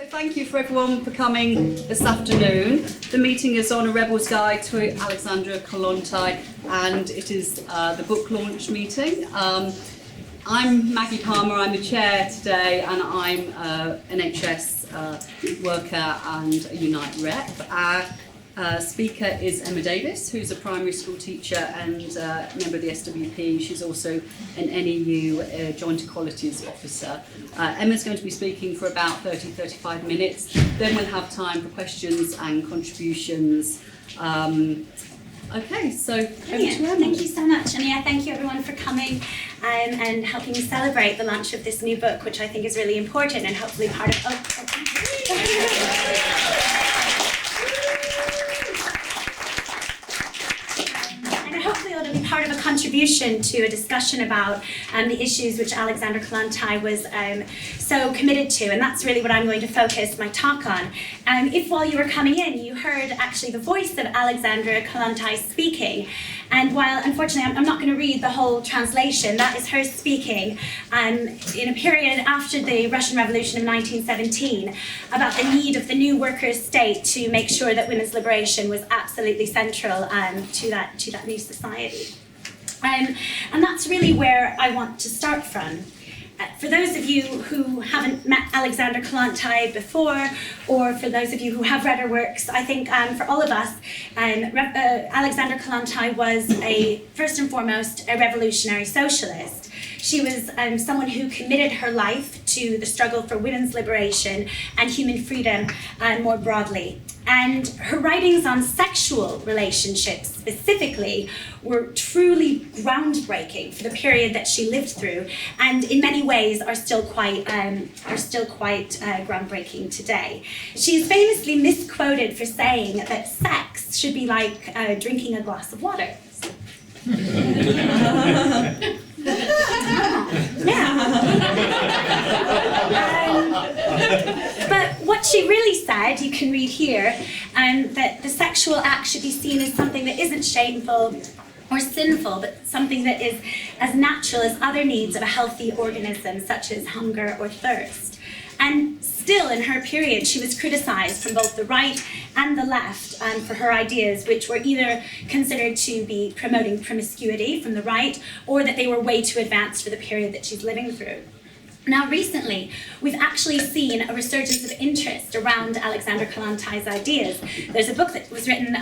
So thank you for everyone for coming this afternoon. The meeting is on A Rebel's Guide to Alexandra Kollontai, and it is the book launch meeting. I'm Maggie Palmer, I'm the chair today, and I'm an NHS worker and a Unite rep. Our speaker is Emma Davis, who's a primary school teacher and member of the SWP. She's also an NEU Joint Equalities Officer. Emma's going to be speaking for about 30-35 minutes. Then we'll have time for questions and contributions. Okay, so over to Emma. Thank you so much, and thank you everyone for coming and helping me celebrate the launch of this new book, which I think is really important and hopefully part of. Part of a contribution to a discussion about the issues which Alexandra Kollontai was so committed to, and that's really what I'm going to focus my talk on. If while you were coming in you heard actually the voice of Alexandra Kollontai speaking, and while unfortunately I'm not going to read the whole translation, that is her speaking in a period after the Russian Revolution of 1917 about the need of the new workers' state to make sure that women's liberation was absolutely central to that new society. And that's really where I want to start from. For those of you who haven't met Alexandra Kollontai before, or for those of you who have read her works, I think for all of us, Alexandra Kollontai was first and foremost a revolutionary socialist. She was someone who committed her life to the struggle for women's liberation and human freedom more broadly. And her writings on sexual relationships specifically were truly groundbreaking for the period that she lived through, and in many ways are still quite groundbreaking today. She is famously misquoted for saying that sex should be like drinking a glass of water. But what she really said, you can read here, that the sexual act should be seen as something that isn't shameful or sinful, but something that is as natural as other needs of a healthy organism, such as hunger or thirst. And still in her period, she was criticized from both the right and the left for her ideas, which were either considered to be promoting promiscuity from the right, or that they were way too advanced for the period that she's living through. Now, recently, we've actually seen a resurgence of interest around Alexandra Kollontai's ideas. There's a book that was written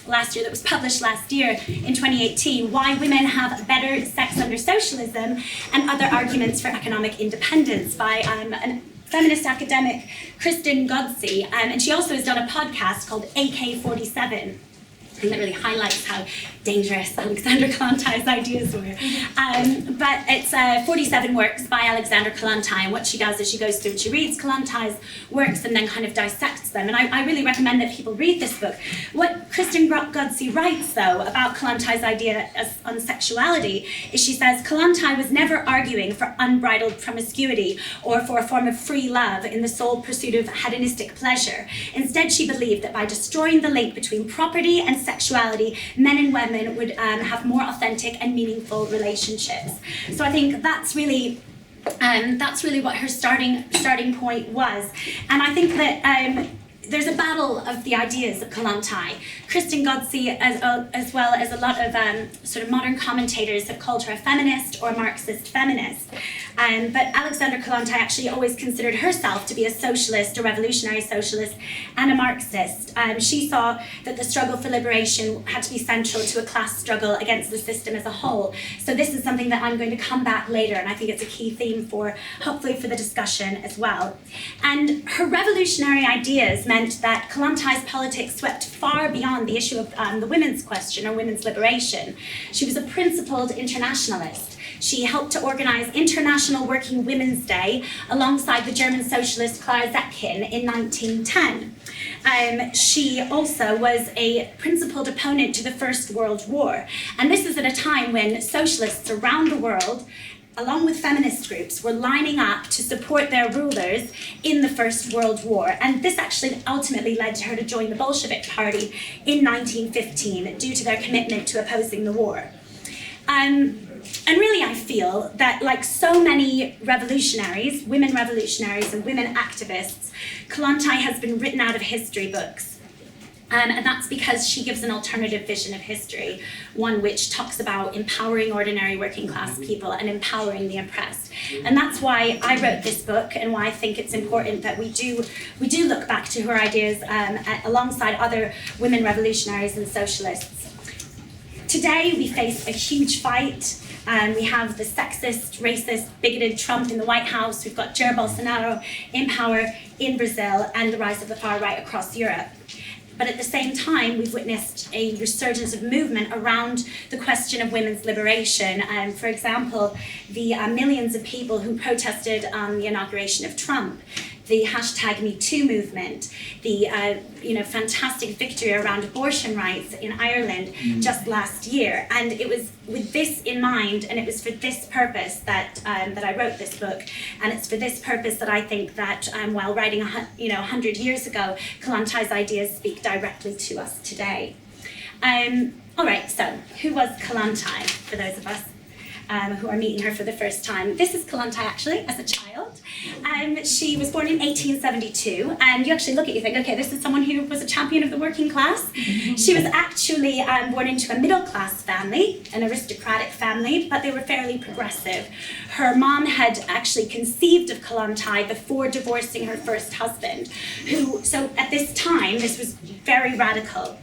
last year, that was published last year in 2018, Why Women Have Better Sex Under Socialism and Other Arguments for Economic Independence, by a feminist academic, Kristen Godsey, and she also has done a podcast called AK-47. And that really highlights how dangerous Alexandra Kollontai's ideas were. But it's 47 works by Alexandra Kollontai, and what she does is she goes through and she reads Kollontai's works and then kind of dissects them. And I really recommend that people read this book. What Kristen Godsey writes, though, about Kollontai's idea on sexuality is she says, Kollontai was never arguing for unbridled promiscuity or for a form of free love in the sole pursuit of hedonistic pleasure. Instead, she believed that by destroying the link between property and sexuality, men and women would have more authentic and meaningful relationships. So I think that's really what her starting point was. And I think that there's a battle of the ideas of Kollontai. Kristen Godsey, as well as a lot of sort of modern commentators, have called her a feminist or Marxist feminist. But Alexandra Kollontai actually always considered herself to be a socialist, a revolutionary socialist, and a Marxist. She saw that the struggle for liberation had to be central to a class struggle against the system as a whole. So this is something that I'm going to come back later, and I think it's a key theme hopefully for the discussion as well. And her revolutionary ideas meant that Kollontai's politics swept far beyond the issue of the women's question or women's liberation. She was a principled internationalist. She helped to organize International Working Women's Day alongside the German socialist Clara Zetkin in 1910. She also was a principled opponent to the First World War. And this is at a time when socialists around the world, along with feminist groups, were lining up to support their rulers in the First World War. And this actually ultimately led her to join the Bolshevik Party in 1915 due to their commitment to opposing the war. And really, I feel that, like so many revolutionaries, women revolutionaries and women activists, Kollontai has been written out of history books. And that's because she gives an alternative vision of history, one which talks about empowering ordinary working class people and empowering the oppressed. And that's why I wrote this book, and why I think it's important that we do look back to her ideas alongside other women revolutionaries and socialists. Today, we face a huge fight. We have the sexist, racist, bigoted Trump in the White House. We've got Jair Bolsonaro in power in Brazil, and the rise of the far right across Europe. But at the same time, we've witnessed a resurgence of movement around the question of women's liberation. For example, the millions of people who protested on the inauguration of Trump, the #MeToo movement, the fantastic victory around abortion rights in Ireland just last year. And it was with this in mind, and it was for this purpose that I wrote this book. And it's for this purpose that I think that while writing 100 years ago, Kollontai's ideas speak directly to us today. All right, so who was Kollontai, for those of us who are meeting her for the first time? This is Kollontai, actually, as a child. She was born in 1872, and you actually look at it, you think, okay, this is someone who was a champion of the working class. She was actually born into a middle-class family, an aristocratic family, but they were fairly progressive. Her mom had actually conceived of Kollontai before divorcing her first husband, so at this time, this was very radical.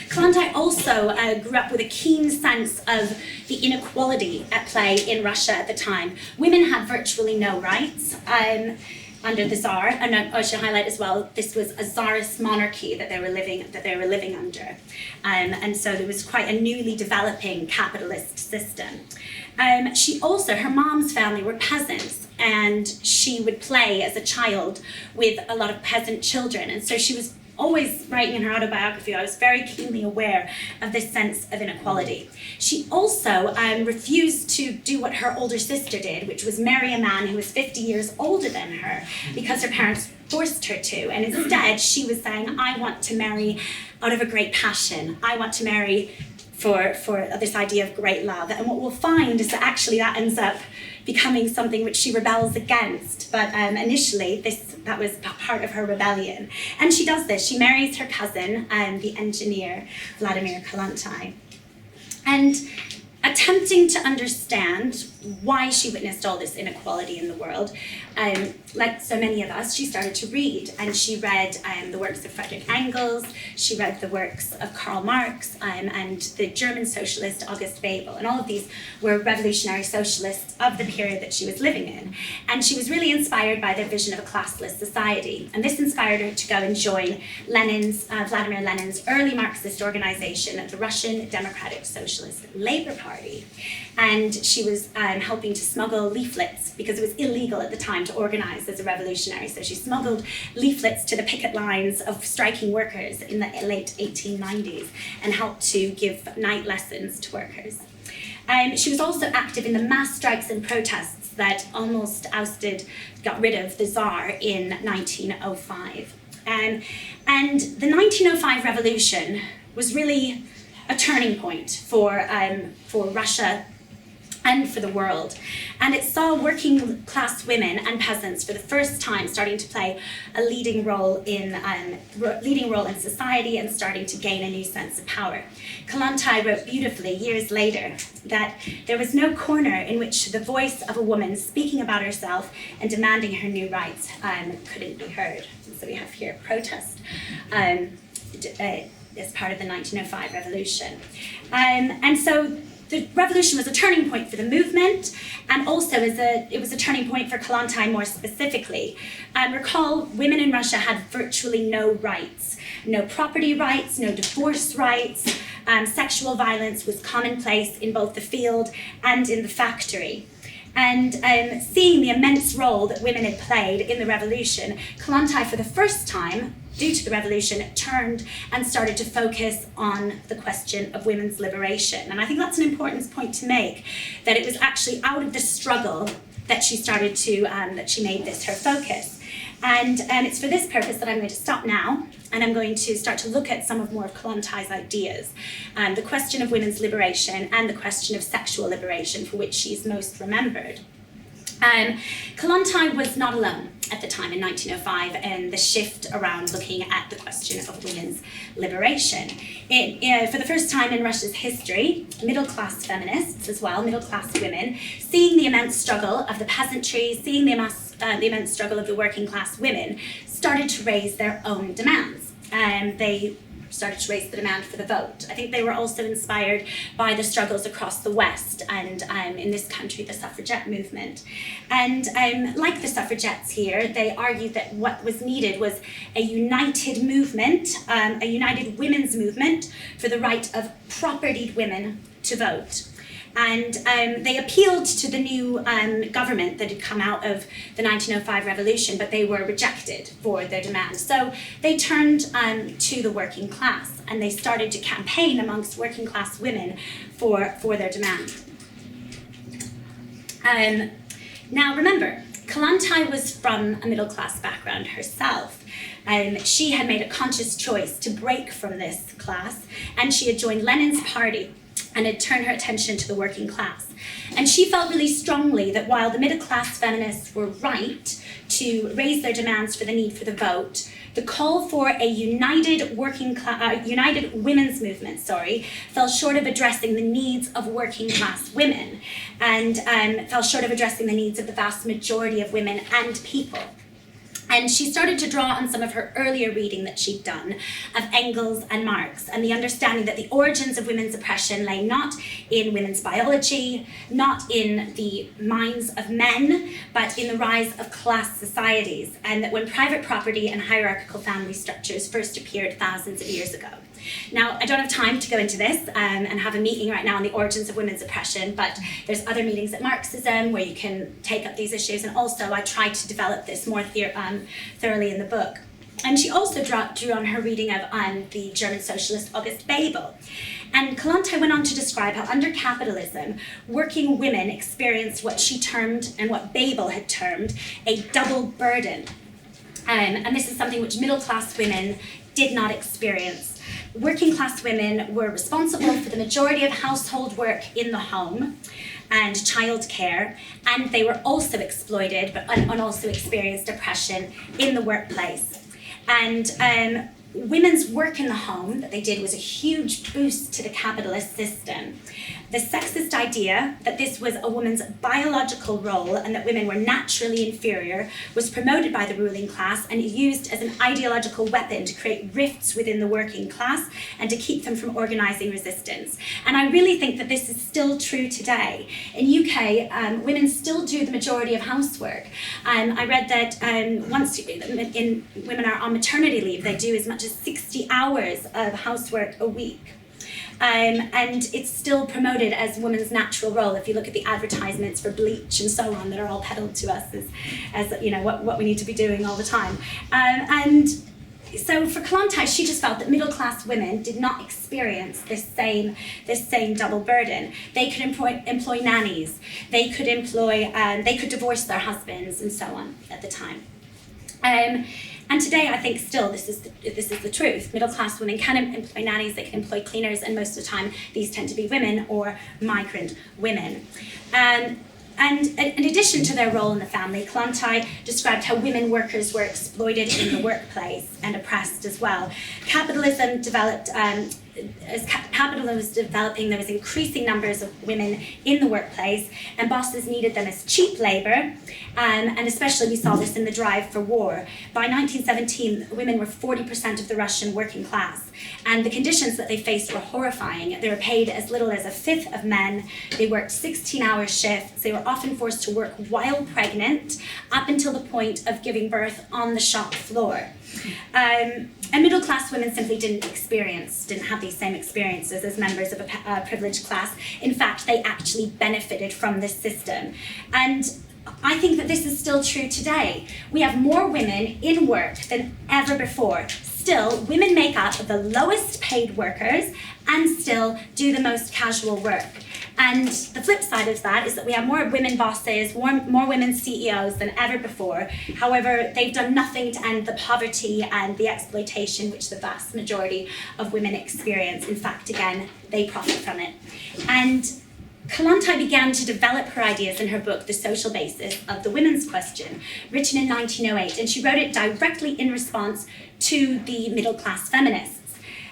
Kollontai also grew up with a keen sense of the inequality at play in Russia at the time. Women had virtually no rights under the Tsar, and I should highlight as well, this was a Tsarist monarchy that they were living under, and so there was quite a newly developing capitalist system. Her mom's family were peasants, and she would play as a child with a lot of peasant children, and so she was always writing in her autobiography, I was very keenly aware of this sense of inequality. She also refused to do what her older sister did, which was marry a man who was 50 years older than her, because her parents forced her to. And instead, she was saying, I want to marry out of a great passion. I want to marry for this idea of great love. And what we'll find is that actually that ends up becoming something which she rebels against. But initially, that was part of her rebellion. And she does this. She marries her cousin, the engineer, Vladimir Kollontai. And attempting to understand why she witnessed all this inequality in the world, like so many of us, she started to read, and she read the works of Friedrich Engels, she read the works of Karl Marx, and the German socialist August Bebel, and all of these were revolutionary socialists of the period that she was living in. And she was really inspired by their vision of a classless society, and this inspired her to go and join Vladimir Lenin's early Marxist organization, the Russian Democratic Socialist Labor Party. And she was helping to smuggle leaflets, because it was illegal at the time to organize as a revolutionary. So she smuggled leaflets to the picket lines of striking workers in the late 1890s and helped to give night lessons to workers. She was also active in the mass strikes and protests that almost got rid of the Tsar in 1905. And the 1905 revolution was really a turning point for Russia and for the world. And it saw working class women and peasants for the first time starting to play a leading role in society and starting to gain a new sense of power. Kollontai wrote beautifully years later that there was no corner in which the voice of a woman speaking about herself and demanding her new rights couldn't be heard. So we have here protest as part of the 1905 revolution. And so the revolution was a turning point for the movement, and also it was a turning point for Kollontai more specifically. Recall, women in Russia had virtually no rights. No property rights, no divorce rights. Sexual violence was commonplace in both the field and in the factory. And seeing the immense role that women had played in the revolution, Kollontai, for the first time, due to the revolution, turned and started to focus on the question of women's liberation. And I think that's an important point to make, that it was actually out of the struggle that she started to, that she made this her focus. And it's for this purpose that I'm going to stop now, and I'm going to start to look at some of more of Kollontai's ideas. The question of women's liberation and the question of sexual liberation, for which she's most remembered. Kollontai was not alone at the time in 1905 in the shift around looking at the question of women's liberation. For the first time in Russia's history, middle-class feminists as well, middle-class women, seeing the immense struggle of the peasantry, seeing the immense struggle of the working-class women, started to raise their own demands. They started to raise the demand for the vote. I think they were also inspired by the struggles across the West and in this country, the suffragette movement. And like the suffragettes here, they argued that what was needed was a united movement, a united women's movement for the right of propertied women to vote. And they appealed to the new government that had come out of the 1905 revolution, but they were rejected for their demands. So they turned to the working class, and they started to campaign amongst working class women for their demands. Now remember, Kollontai was from a middle class background herself. She had made a conscious choice to break from this class, and she had joined Lenin's party and had turned her attention to the working class. And she felt really strongly that while the middle-class feminists were right to raise their demands for the need for the vote, the call for a united united women's movement, fell short of addressing the needs of working-class women, and fell short of addressing the needs of the vast majority of women and people. And she started to draw on some of her earlier reading that she'd done of Engels and Marx, and the understanding that the origins of women's oppression lay not in women's biology, not in the minds of men, but in the rise of class societies, and that when private property and hierarchical family structures first appeared thousands of years ago. Now, I don't have time to go into this and have a meeting right now on the origins of women's oppression, but there's other meetings at Marxism where you can take up these issues, and also I tried to develop this more thoroughly in the book. And she also drew on her reading of the German socialist August Bebel. And Kollontai went on to describe how under capitalism, working women experienced what she termed, and what Bebel had termed, a double burden. And this is something which middle-class women did not experience. Working class women were responsible for the majority of household work in the home and childcare, and they were also exploited and also experienced oppression in the workplace. And women's work in the home that they did was a huge boost to the capitalist system. The sexist idea that this was a woman's biological role and that women were naturally inferior was promoted by the ruling class and used as an ideological weapon to create rifts within the working class and to keep them from organising resistance. And I really think that this is still true today. In UK, women still do the majority of housework. I read that once women are on maternity leave, they do as much as 60 hours of housework a week. And it's still promoted as women's natural role. If you look at the advertisements for bleach and so on that are all peddled to us as you know, what we need to be doing all the time. And so for Kollontai, she just felt that middle-class women did not experience this same double burden. They could employ nannies. They could divorce their husbands and so on at the time. And today, I think still this is the truth. Middle-class women can employ nannies, they can employ cleaners, and most of the time these tend to be women or migrant women. And in addition to their role in the family, Kollontai described how women workers were exploited in the workplace and oppressed as well. Capitalism developed. As capitalism was developing, there was increasing numbers of women in the workplace, and bosses needed them as cheap labour, and especially we saw this in the drive for war. By 1917, women were 40% of the Russian working class, and the conditions that they faced were horrifying. They were paid as little as a fifth of men. They worked 16-hour shifts. They were often forced to work while pregnant, up until the point of giving birth on the shop floor. And middle-class women simply didn't have these same experiences as members of a privileged class. In fact, they actually benefited from this system. And I think that this is still true today. We have more women in work than ever before. Still, women make up the lowest paid workers and still do the most casual work. And the flip side of that is that we have more women bosses, more women CEOs than ever before. However, they've done nothing to end the poverty and the exploitation which the vast majority of women experience. In fact, again, they profit from it. And Kollontai began to develop her ideas in her book, The Social Basis of the Women's Question, written in 1908, and she wrote it directly in response to the middle-class feminists.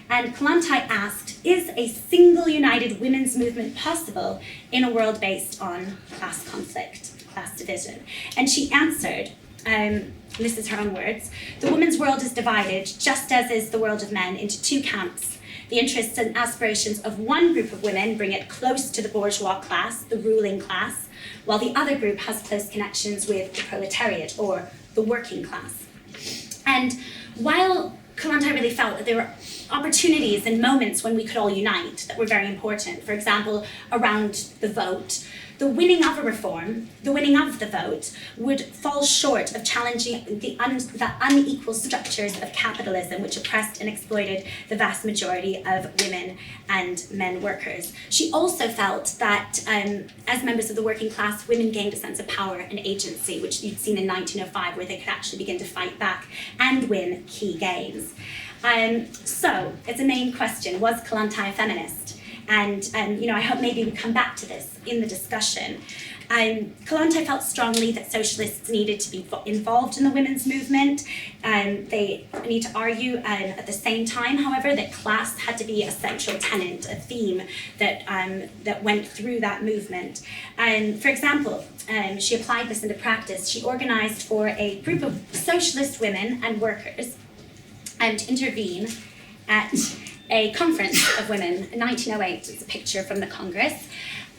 And Kollontai asked, is a single united women's movement possible in a world based on class conflict, class division? And she answered, this is her own words, the woman's world is divided, just as is the world of men, into two camps. The interests and aspirations of one group of women bring it close to the bourgeois class, the ruling class, while the other group has close connections with the proletariat, or the working class. And while Kollontai really felt that there were opportunities and moments when we could all unite that were very important, for example, around the vote, the winning of a reform, the winning of the vote, would fall short of challenging the unequal structures of capitalism which oppressed and exploited the vast majority of women and men workers. She also felt that as members of the working class, women gained a sense of power and agency, which you'd seen in 1905, where they could actually begin to fight back and win key gains. So it's a main question, was Kollontai a feminist? And I hope maybe we come back to this in the discussion. Kollontai felt strongly that socialists needed to be involved in the women's movement. They need to argue at the same time, however, that class had to be a central tenet, a theme that went through that movement. For example, she applied this into practice. She organized for a group of socialist women and workers to intervene at a conference of women in 1908. It's a picture from the Congress.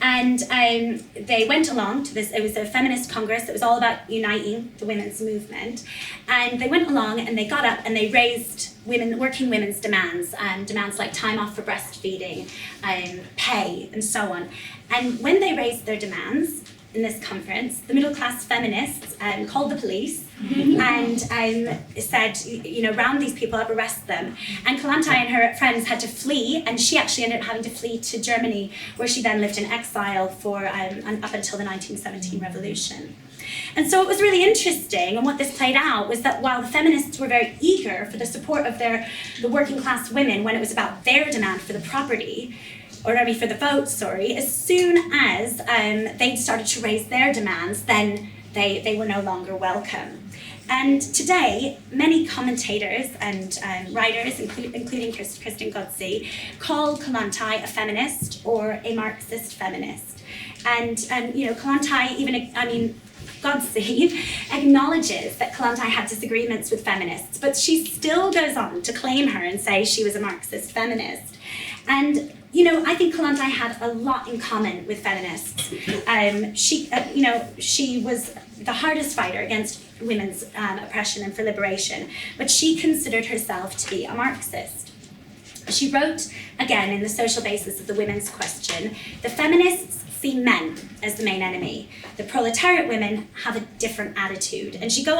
And they went along to this, it was a feminist congress that was all about uniting the women's movement. And they went along and they got up and they raised working women's demands, demands like time off for breastfeeding, pay, and so on. And when they raised their demands in this conference, the middle-class feminists called the police and said, round these people up, arrest them. And Kollontai and her friends had to flee, and she actually ended up having to flee to Germany, where she then lived in exile for up until the 1917 revolution. And so it was really interesting, and what this played out was that while the feminists were very eager for the support of the working class women when it was about their demand for the property, for the vote, as soon as they started to raise their demands, then they were no longer welcome. And today, many commentators and writers, including Kristen Godsey, call Kollontai a feminist or a Marxist feminist. And Kollontai Godsey acknowledges that Kollontai had disagreements with feminists, but she still goes on to claim her and say she was a Marxist feminist. And I think Kollontai had a lot in common with feminists. She was the hardest fighter against women's oppression and for liberation, but she considered herself to be a Marxist. She wrote, again, in The Social Basis of the Women's Question, the feminists see men as the main enemy. The proletariat women have a different attitude. And she goes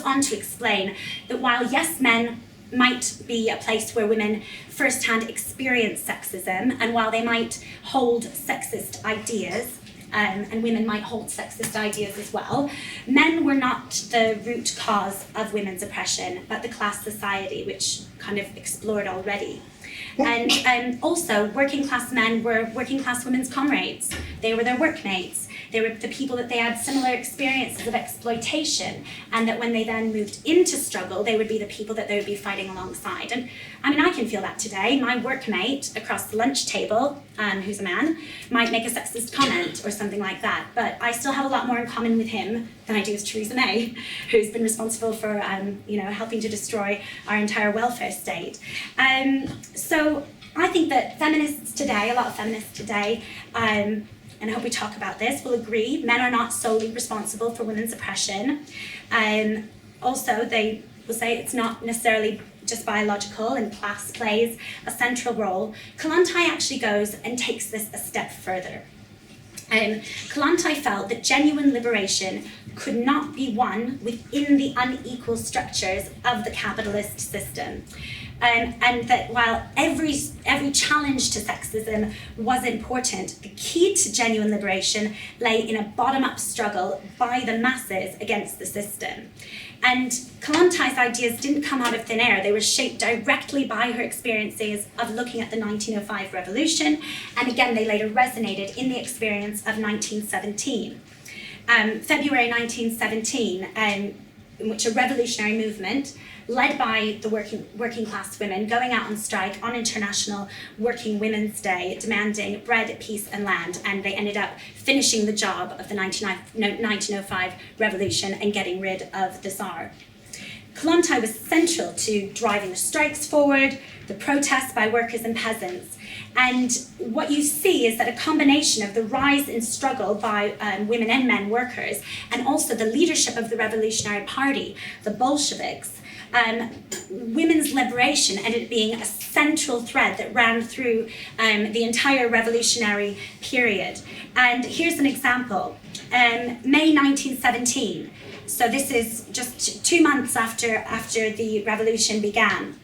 on to explain that while, yes, men might be a place where women firsthand experience sexism, and while they might hold sexist ideas, and women might hold sexist ideas as well, men were not the root cause of women's oppression, but the class society, which kind of explored already. And also, working class men were working class women's comrades. They were their workmates. They were the people that they had similar experiences of exploitation, and that when they then moved into struggle, they would be the people that they would be fighting alongside. And I can feel that today. My workmate across the lunch table, who's a man, might make a sexist comment or something like that, but I still have a lot more in common with him than I do with Theresa May, who's been responsible for helping to destroy our entire welfare state. So I think that feminists today, a lot of feminists today, and I hope we talk about this, will agree men are not solely responsible for women's oppression. Also, they will say it's not necessarily just biological, and class plays a central role. Kollontai actually goes and takes this a step further. Kollontai felt that genuine liberation could not be won within the unequal structures of the capitalist system, and that while every challenge to sexism was important, the key to genuine liberation lay in a bottom-up struggle by the masses against the system. And Kollontai's ideas didn't come out of thin air. They were shaped directly by her experiences of looking at the 1905 revolution, and again, they later resonated in the experience of 1917. February 1917, in which a revolutionary movement led by the working class women going out on strike on International Working Women's Day, demanding bread, peace and land, and they ended up finishing the job of the 1905 revolution and getting rid of the Tsar. Kollontai was central to driving the strikes forward, the protests by workers and peasants. And what you see is that a combination of the rise in struggle by women and men workers, and also the leadership of the Revolutionary Party, the Bolsheviks, women's liberation ended up being a central thread that ran through the entire revolutionary period. And here's an example. May 1917, so this is just 2 months after the revolution began,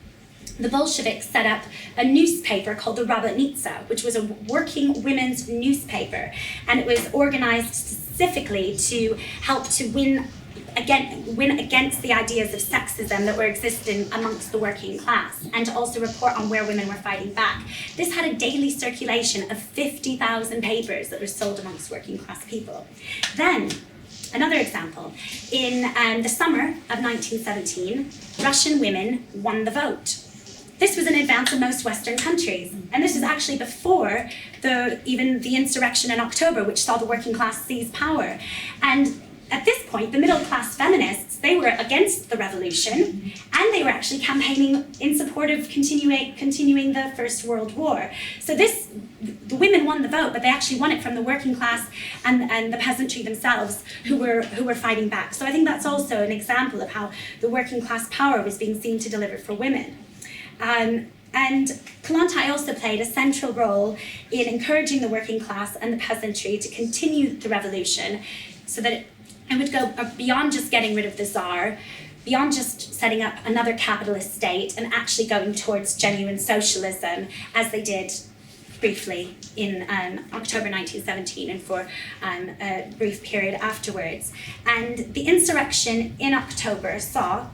the Bolsheviks set up a newspaper called the Rabotnitsa, which was a working women's newspaper, and it was organized specifically to help to win against the ideas of sexism that were existing amongst the working class, and to also report on where women were fighting back. This had a daily circulation of 50,000 papers that were sold amongst working class people. Then, another example, in the summer of 1917, Russian women won the vote. This was in advance of most Western countries, and this was actually before even the insurrection in October, which saw the working class seize power. And at this point, the middle-class feminists, they were against the revolution, and they were actually campaigning in support of continuing the First World War. So the women won the vote, but they actually won it from the working class and the peasantry themselves who were fighting back. So I think that's also an example of how the working class power was being seen to deliver for women. And Kollontai also played a central role in encouraging the working class and the peasantry to continue the revolution, so that it would go beyond just getting rid of the Tsar, beyond just setting up another capitalist state, and actually going towards genuine socialism, as they did briefly in October 1917 and for a brief period afterwards. And the insurrection in October saw,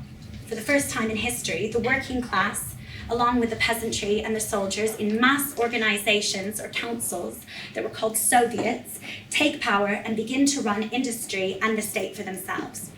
for the first time in history, the working class, along with the peasantry and the soldiers, in mass organizations or councils that were called Soviets, take power and begin to run industry and the state for themselves.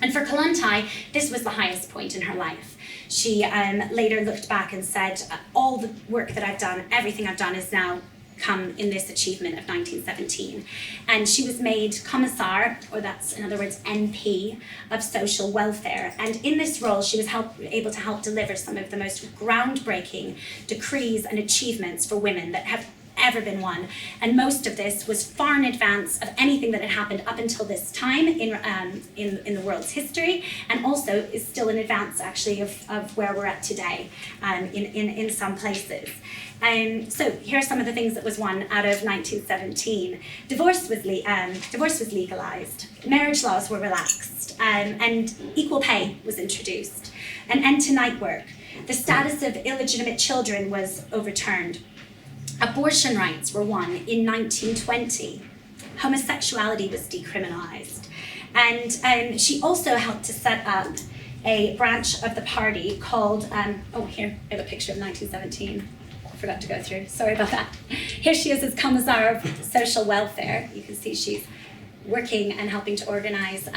And for Kollontai, this was the highest point in her life. She later looked back and said, all the work that I've done, everything I've done is now come in this achievement of 1917. And she was made Commissar, or that's in other words MP, of social welfare. And in this role, she was able to help deliver some of the most groundbreaking decrees and achievements for women that have ever been won. And most of this was far in advance of anything that had happened up until this time in the world's history, and also is still in advance actually of where we're at today in some places. So here are some of the things that was won out of 1917. Divorce was legalized, marriage laws were relaxed, and equal pay was introduced, an end to night work. The status of illegitimate children was overturned. Abortion rights were won in 1920. Homosexuality was decriminalized. And she also helped to set up a branch of the party called, here, I have a picture of 1917. I forgot to go through, sorry about that. Here she is as Commissar of Social Welfare. You can see she's working and helping to organize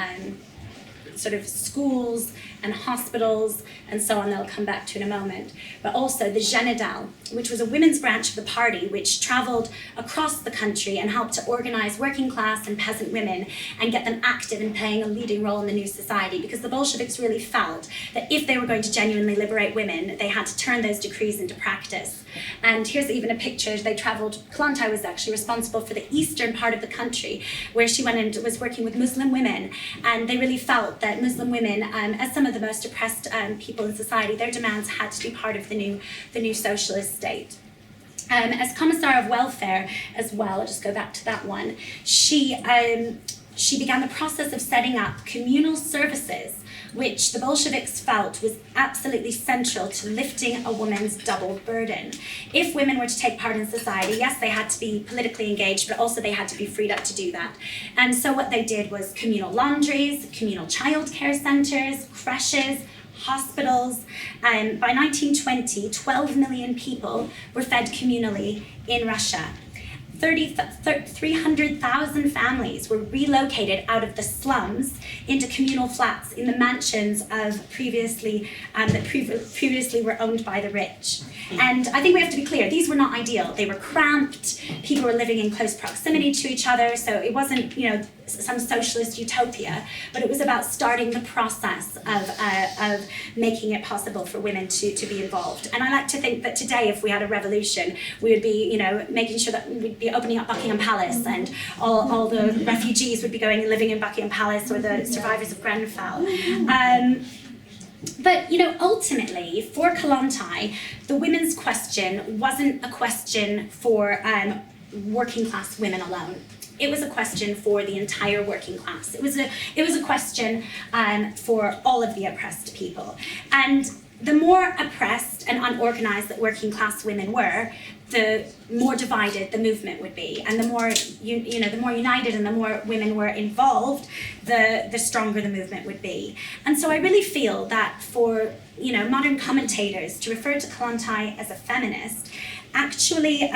sort of schools and hospitals and so on, that I'll come back to in a moment. But also the General, which was a women's branch of the party which traveled across the country and helped to organize working class and peasant women and get them active in playing a leading role in the new society, because the Bolsheviks really felt that if they were going to genuinely liberate women, they had to turn those decrees into practice. And here's even a picture. They traveled, Kollontai was actually responsible for the eastern part of the country, where she went and was working with Muslim women, and they really felt that Muslim women, as some of the most oppressed people in society, their demands had to be part of the new socialist state. As Commissar of Welfare as well, I'll just go back to that one, she began the process of setting up communal services which the Bolsheviks felt was absolutely central to lifting a woman's double burden. If women were to take part in society, yes, they had to be politically engaged, but also they had to be freed up to do that. And so what they did was communal laundries, communal childcare centres, creches, hospitals. By 1920, 12 million people were fed communally in Russia. 300,000 families were relocated out of the slums into communal flats in the mansions of previously were owned by the rich. And I think we have to be clear, these were not ideal. They were cramped, people were living in close proximity to each other, so it wasn't, some socialist utopia, but it was about starting the process of making it possible for women to be involved. And I like to think that today, if we had a revolution, we would be, making sure that we'd be opening up Buckingham Palace, and all the refugees would be going and living in Buckingham Palace, or the survivors of Grenfell. But ultimately, for Kollontai, the women's question wasn't a question for working class women alone. It was a question for the entire working class. It was a question for all of the oppressed people. And the more oppressed and unorganized that working class women were, the more divided the movement would be, and the more the more united and the more women were involved, the stronger the movement would be. And so I really feel that for modern commentators to refer to Kollontai as a feminist, actually,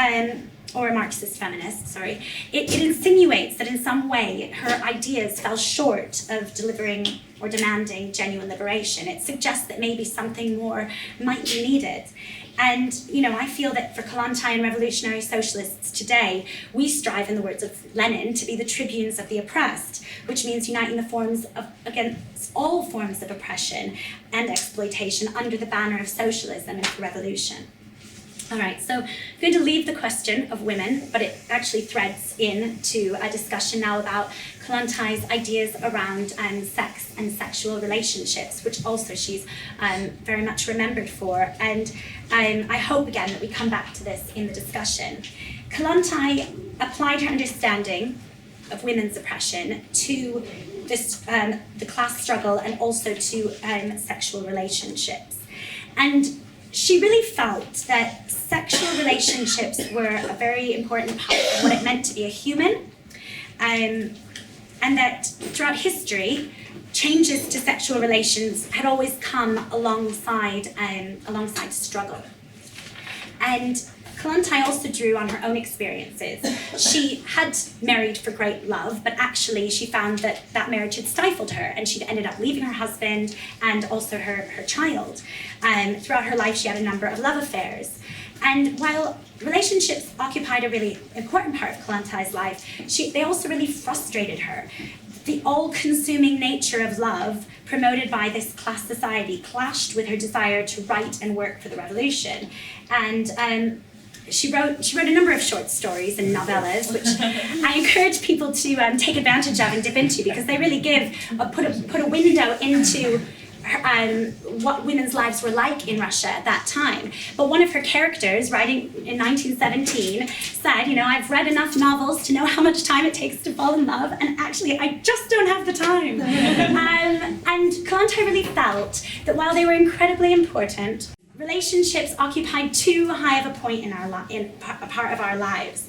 or a Marxist feminist, sorry, it insinuates that in some way her ideas fell short of delivering or demanding genuine liberation. It suggests that maybe something more might be needed. And, I feel that for Kollontai and revolutionary socialists today, we strive, in the words of Lenin, to be the tribunes of the oppressed, which means uniting the forms of, against all forms of oppression and exploitation under the banner of socialism and revolution. All right, so I'm going to leave the question of women, but it actually threads into a discussion now about Kollontai's ideas around sex and sexual relationships, which also she's very much remembered for. And I hope, again, that we come back to this in the discussion. Kollontai applied her understanding of women's oppression to this, the class struggle, and also to sexual relationships. And she really felt that sexual relationships were a very important part of what it meant to be a human, and that throughout history, changes to sexual relations had always come alongside struggle. And Kollontai also drew on her own experiences. She had married for great love, but actually she found that that marriage had stifled her, and she'd ended up leaving her husband and also her child. Throughout her life, she had a number of love affairs. And while relationships occupied a really important part of Kollontai's life, they also really frustrated her. The all-consuming nature of love, promoted by this class society, clashed with her desire to write and work for the revolution. And she wrote a number of short stories and novellas, which I encourage people to take advantage of and dip into, because they really put a window into what women's lives were like in Russia at that time. But one of her characters, writing in 1917, said, I've read enough novels to know how much time it takes to fall in love, and actually I just don't have the time. And Kollontai really felt that while they were incredibly important, relationships occupied too high of a point in a part of our lives.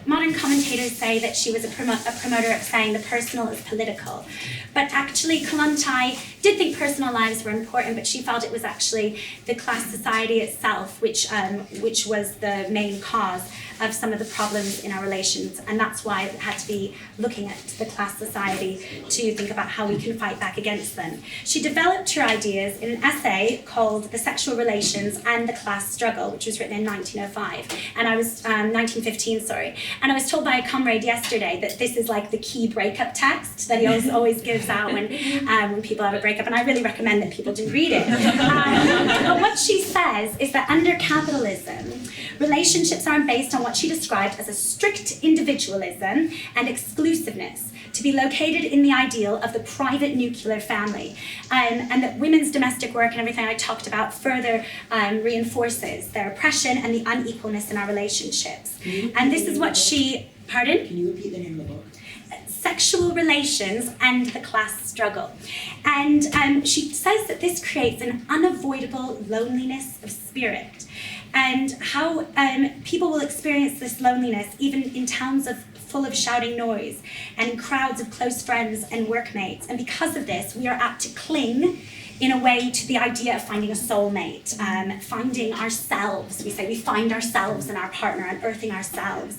Modern commentators say that she was a promoter of saying the personal is political. But actually, Kollontai did think personal lives were important, but she felt it was actually the class society itself which was the main cause of some of the problems in our relations. And that's why it had to be looking at the class society to think about how we can fight back against them. She developed her ideas in an essay called The Sexual Relations and the Class Struggle, which was written in 1915, sorry. And I was told by a comrade yesterday that this is like the key breakup text that he always gives out when people have a breakup, and I really recommend that people do read it. But what she says is that under capitalism, relationships are based on what she described as a strict individualism and exclusiveness, to be located in the ideal of the private nuclear family, and that women's domestic work and everything I talked about further reinforces their oppression and the unequalness in our relationships. And this is what she, pardon? Can you repeat the name of the book? sexual relations and the class struggle. And she says that this creates an unavoidable loneliness of spirit, and how people will experience this loneliness even in towns full of shouting noise and in crowds of close friends and workmates. And because of this, we are apt to cling in a way to the idea of finding a soulmate, finding ourselves. We say we find ourselves in our partner, unearthing ourselves.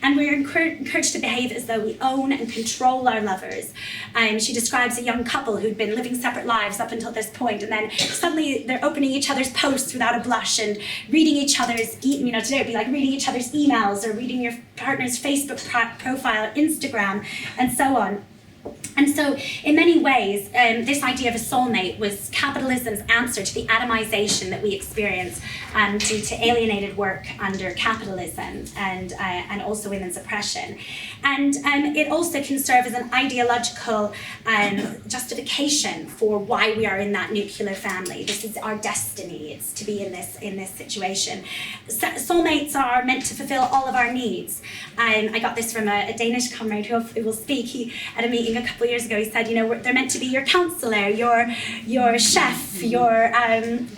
And we're encouraged to behave as though we own and control our lovers. She describes a young couple who'd been living separate lives up until this point, and then suddenly they're opening each other's posts without a blush and reading each other's, today it'd be like reading each other's emails or reading your partner's Facebook profile, Instagram, and so on. And so, in many ways, this idea of a soulmate was capitalism's answer to the atomization that we experience due to alienated work under capitalism and also women's oppression. And it also can serve as an ideological justification for why we are in that nuclear family. This is our destiny. It's to be in this situation. Soulmates are meant to fulfill all of our needs. I got this from a Danish comrade who will speak. He, at a meeting a couple of years ago, he said, they're meant to be your counselor, your chef, your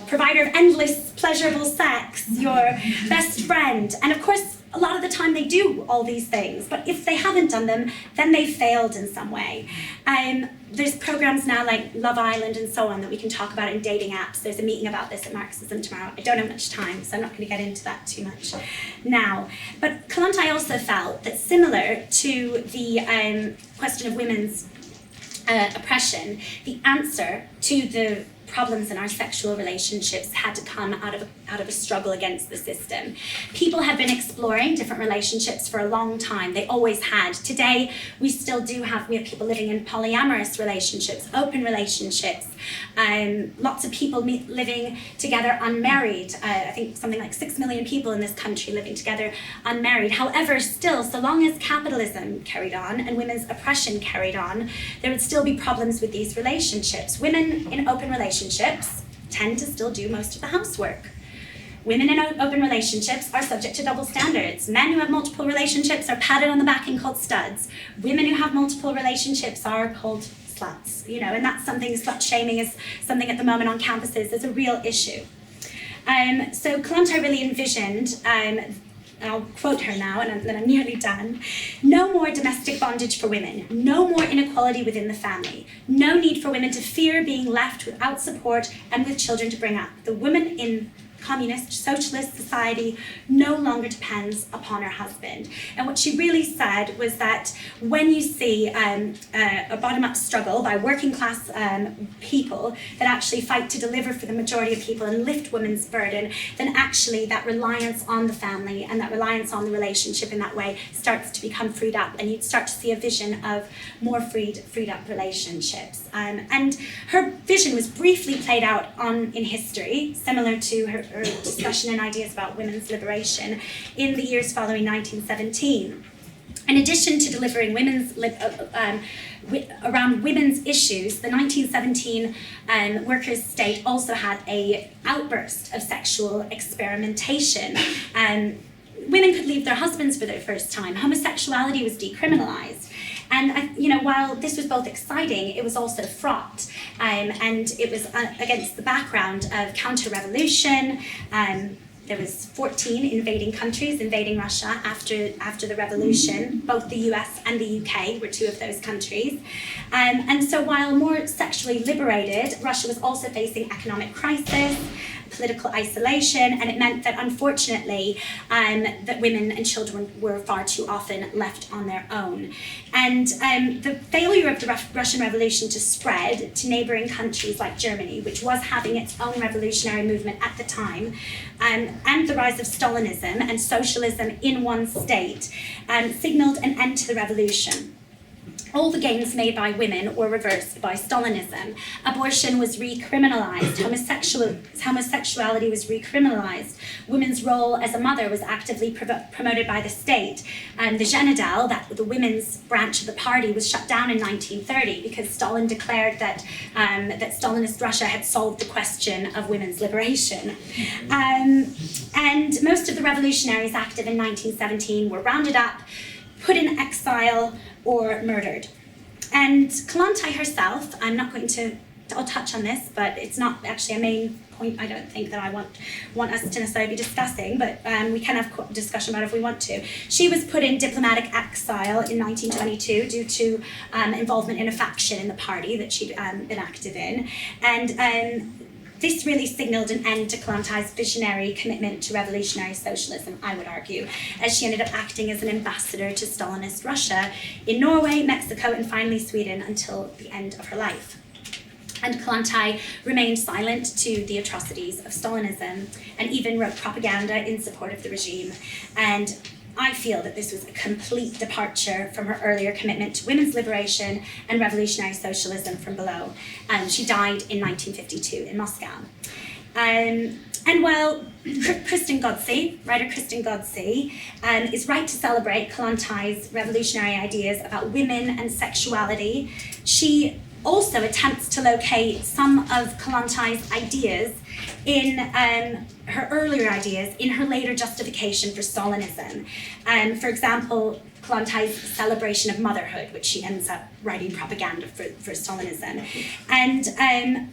provider of endless pleasurable sex, your best friend. And of course, a lot of the time they do all these things, but if they haven't done them, then they've failed in some way. There's programs now like Love Island and so on that we can talk about in dating apps. There's a meeting about this at Marxism tomorrow. I don't have much time, so I'm not going to get into that too much now. But Kollontai also felt that similar to the question of women's oppression, the answer to the problems in our sexual relationships had to come out of a struggle against the system. People have been exploring different relationships for a long time. They always had. Today, we have people living in polyamorous relationships, open relationships, lots of people living together unmarried. I think something like 6 million people in this country living together unmarried. However, still, so long as capitalism carried on and women's oppression carried on, there would still be problems with these relationships. Women in open relationships tend to still do most of the housework. Women in open relationships are subject to double standards. Men who have multiple relationships are patted on the back and called studs. Women who have multiple relationships are called sluts, and that's something, slut shaming is something at the moment on campuses is a real issue. So Kollontai really envisioned, I'll quote her now, and then I'm nearly done. No more domestic bondage for women. No more inequality within the family. No need for women to fear being left without support and with children to bring up. The woman in communist, socialist society no longer depends upon her husband. And what she really said was that when you see a bottom-up struggle by working class people that actually fight to deliver for the majority of people and lift women's burden, then actually that reliance on the family and that reliance on the relationship in that way starts to become freed up, and you'd start to see a vision of more freed up relationships. And her vision was briefly played out in history, similar to her discussion and ideas about women's liberation in the years following 1917. In addition to delivering around women's issues, the 1917 workers' state also had an outburst of sexual experimentation. Women could leave their husbands for the first time. Homosexuality was decriminalized. And while this was both exciting, it was also fraught, and it was against the background of counter-revolution. There was 14 invading countries invading Russia after the revolution. Both the US and the UK were two of those countries. And so while more sexually liberated, Russia was also facing economic crisis, political isolation, and it meant that unfortunately that women and children were far too often left on their own. And the failure of the Russian Revolution to spread to neighboring countries like Germany, which was having its own revolutionary movement at the time, and the rise of Stalinism and socialism in one state signaled an end to the revolution. All the gains made by women were reversed by Stalinism. Abortion was recriminalized, homosexuality was recriminalized, women's role as a mother was actively promoted by the state. The Zhenadel, the women's branch of the party, was shut down in 1930 because Stalin declared that Stalinist Russia had solved the question of women's liberation. And most of the revolutionaries active in 1917 were rounded up, put in exile, or murdered. And Kollontai herself, I'll touch on this, but it's not actually a main point I don't think that I want us to necessarily be discussing, but we can have a discussion about it if we want to. She was put in diplomatic exile in 1922 due to involvement in a faction in the party that she'd been active in. And this really signalled an end to Kollontai's visionary commitment to revolutionary socialism, I would argue, as she ended up acting as an ambassador to Stalinist Russia in Norway, Mexico, and finally Sweden until the end of her life. And Kollontai remained silent to the atrocities of Stalinism and even wrote propaganda in support of the regime. And I feel that this was a complete departure from her earlier commitment to women's liberation and revolutionary socialism from below. She died in 1952 in Moscow. And while writer Kristin Godsey is right to celebrate Kollontai's revolutionary ideas about women and sexuality, she also attempts to locate some of Kollontai's ideas in her earlier ideas in her later justification for Stalinism. For example, Kollontai's celebration of motherhood, which she ends up writing propaganda for Stalinism. And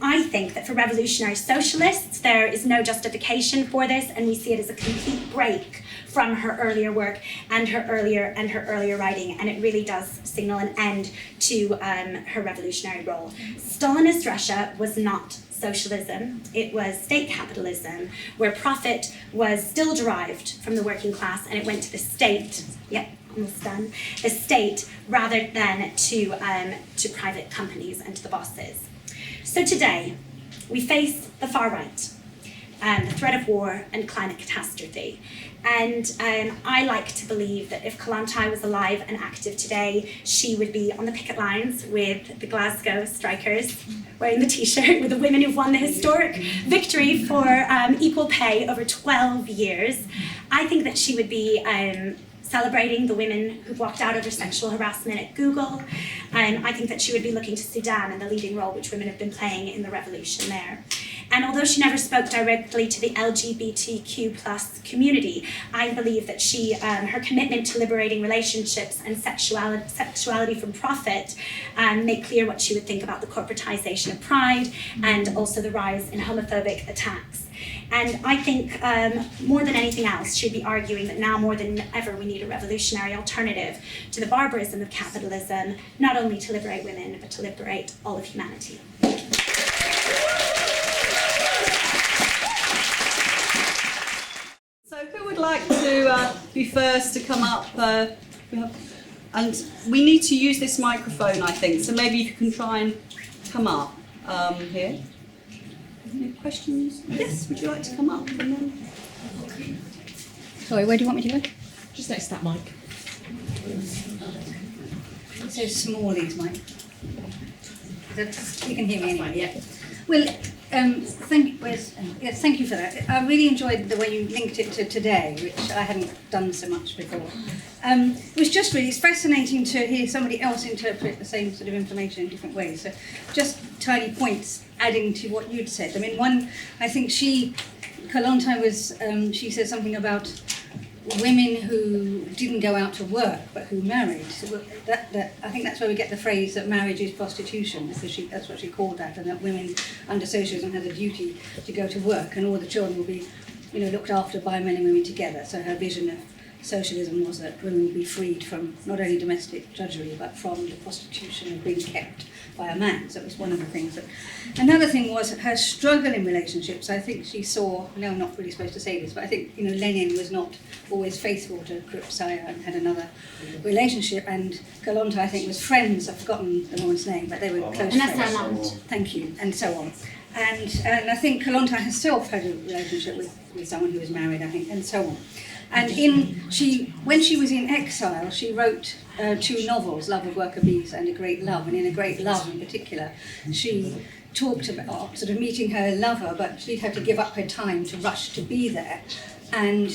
I think that for revolutionary socialists, there is no justification for this, and we see it as a complete break from her earlier work and her earlier writing, and it really does signal an end to her revolutionary role. Stalinist Russia was not socialism, it was state capitalism, where profit was still derived from the working class and it went to the state, almost done, the state rather than to private companies and to the bosses. So today, we face the far right, the threat of war and climate catastrophe. And I like to believe that if Kollontai was alive and active today, she would be on the picket lines with the Glasgow strikers, wearing the t-shirt with the women who've won the historic victory for equal pay over 12 years. I think that she would be celebrating the women who've walked out over sexual harassment at Google. I think that she would be looking to Sudan and the leading role which women have been playing in the revolution there. And although she never spoke directly to the LGBTQ+ community, I believe that her commitment to liberating relationships and sexuality from profit make clear what she would think about the corporatization of pride and also the rise in homophobic attacks. And I think more than anything else, she'd be arguing that now more than ever we need a revolutionary alternative to the barbarism of capitalism, not only to liberate women, but to liberate all of humanity. So who would like to be first to come up? And we need to use this microphone, I think, so maybe if you can try and come up here. Any questions? Yes, would you like to come up? And then... Sorry, where do you want me to go? Just next to that mic. So small, these mic. You can hear me anyway, yeah. Well, thank you for that. I really enjoyed the way you linked it to today, which I hadn't done so much before. It was just really, it's fascinating to hear somebody else interpret the same sort of information in different ways. So just tiny points adding to what you'd said. I mean, one, I think Kollontai was, she said something about women who didn't go out to work but who married. So I think that's where we get the phrase that marriage is prostitution, because that's what she called that, and that women under socialism had a duty to go to work and all the children will be, looked after by men and women together. So her vision of socialism was that women would be freed from not only domestic drudgery but from the prostitution of being kept by a man. So it was one of the things. Another thing was her struggle in relationships. I think she saw, I know I'm not really supposed to say this, but I think Lenin was not always faithful to Krupskaya and had another relationship, and Kollontai, I think, was friends, I've forgotten the woman's name, but they were close friends. Thank you, and so on. And I think Kollontai herself had a relationship with someone who was married, I think, and so on. And when she was in exile, she wrote 2 novels, Love of Worker Bees and A Great Love. And in A Great Love in particular, she talked about sort of meeting her lover, but she'd have to give up her time to rush to be there. And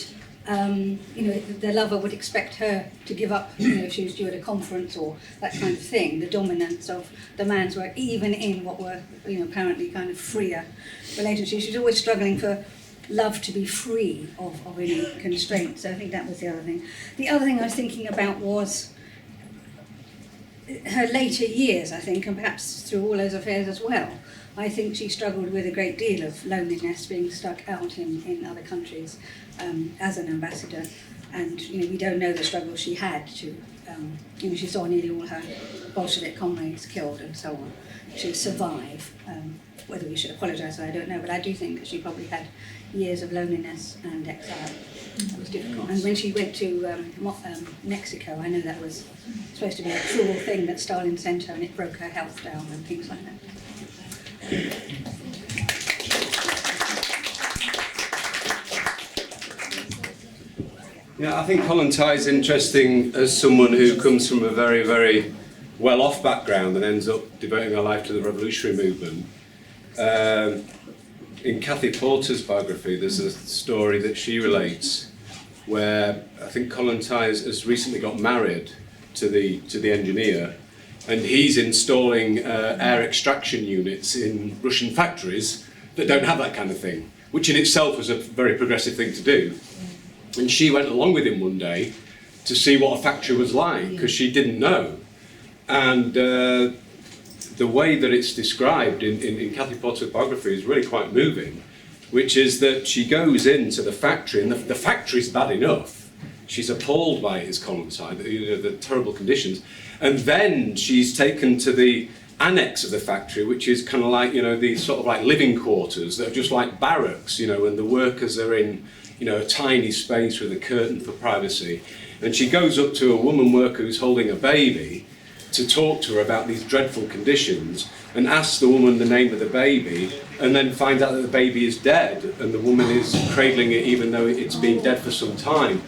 the lover would expect her to give up, if she was due at a conference or that kind of thing, the dominance of the man's work, even in what were, apparently kind of freer relationships. She was always struggling for love to be free of any constraints. So I think that was the other thing. The other thing I was thinking about was her later years, I think, and perhaps through all those affairs as well, I think she struggled with a great deal of loneliness, being stuck out in other countries as an ambassador. And we don't know the struggle she had to, she saw nearly all her Bolshevik comrades killed and so on, to survive. Whether we should apologise, I don't know, but I do think that she probably had years of loneliness and exile. That was difficult. And when she went to Mexico, I know that was supposed to be a cruel thing that Stalin sent her, and it broke her health down and things like that. Yeah, I think Kollontai is interesting as someone who comes from a very, very well-off background and ends up devoting her life to the revolutionary movement. In Kathy Porter's biography, there's a story that she relates where I think Kollontai has recently got married to the engineer, and he's installing air extraction units in Russian factories that don't have that kind of thing, which in itself was a very progressive thing to do. And she went along with him one day to see what a factory was like, because she didn't know. And the way that it's described in Kathy Porter's biography is really quite moving, which is that she goes into the factory, and the factory's bad enough. She's appalled by it, as Kollontai, the terrible conditions. And then she's taken to the annex of the factory, which is kind of like, these sort of like living quarters that are just like barracks, and the workers are in, a tiny space with a curtain for privacy. And she goes up to a woman worker who's holding a baby to talk to her about these dreadful conditions, and asks the woman the name of the baby, and then finds out that the baby is dead, and the woman is cradling it even though it's been dead for some time.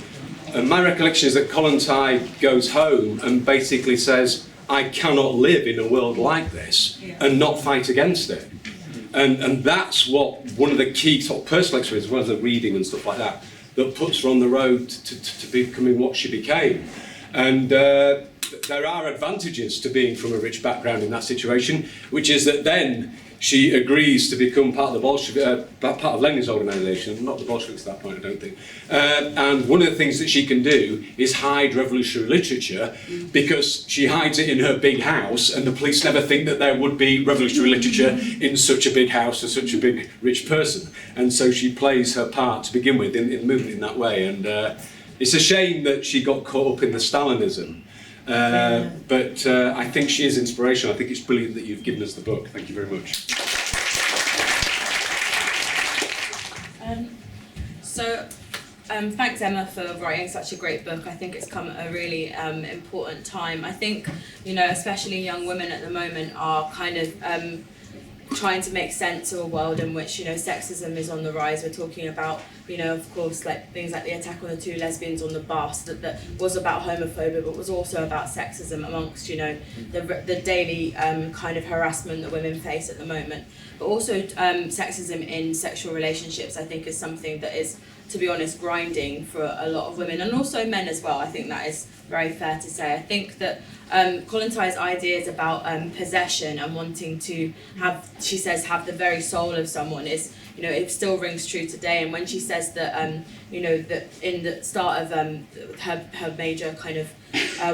And my recollection is that Kollontai goes home and basically says, I cannot live in a world like this and not fight against it. And that's what one of the key sort of personal experiences, as well as the reading and stuff like that puts her on the road to becoming what she became. And there are advantages to being from a rich background in that situation, which is that then she agrees to become part of the part of Lenin's organisation, not the Bolsheviks at that point, I don't think. And one of the things that she can do is hide revolutionary literature, because she hides it in her big house, and the police never think that there would be revolutionary literature in such a big house for such a big rich person. And so she plays her part to begin with in the movement in that way. And it's a shame that she got caught up in the Stalinism. But I think she is inspirational. I think it's brilliant that you've given us the book. Thank you very much. Thanks, Emma, for writing such a great book. I think it's come at a really important time. I think, especially young women at the moment are kind of trying to make sense of a world in which, sexism is on the rise. We're talking about, of course, like things like the attack on the two lesbians on the bus that was about homophobia, but was also about sexism amongst, the daily kind of harassment that women face at the moment. But also sexism in sexual relationships, I think, is something that is, to be honest, grinding for a lot of women, and also men as well. I think that is very fair to say. I think that Kollontai's ideas about possession and wanting to have, she says, have the very soul of someone is, it still rings true today. And when she says that, that in the start of her major kind of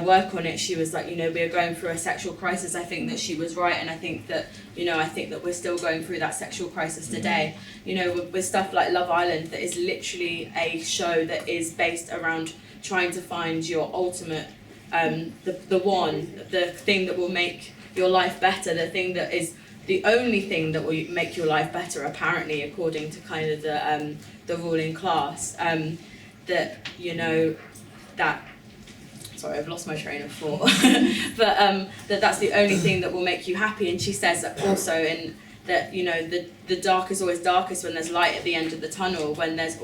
work on it, she was like, we are going through a sexual crisis. I think that she was right, and I think that, we're still going through that sexual crisis today. With stuff like Love Island, that is literally a show that is based around trying to find your ultimate, the thing that will make your life better, the thing that is the only thing that will make your life better, apparently, according to kind of the ruling class. Sorry, I've lost my train of thought. But that's the only thing that will make you happy. And she says that also in that, the dark is always darkest when there's light at the end of the tunnel, when there's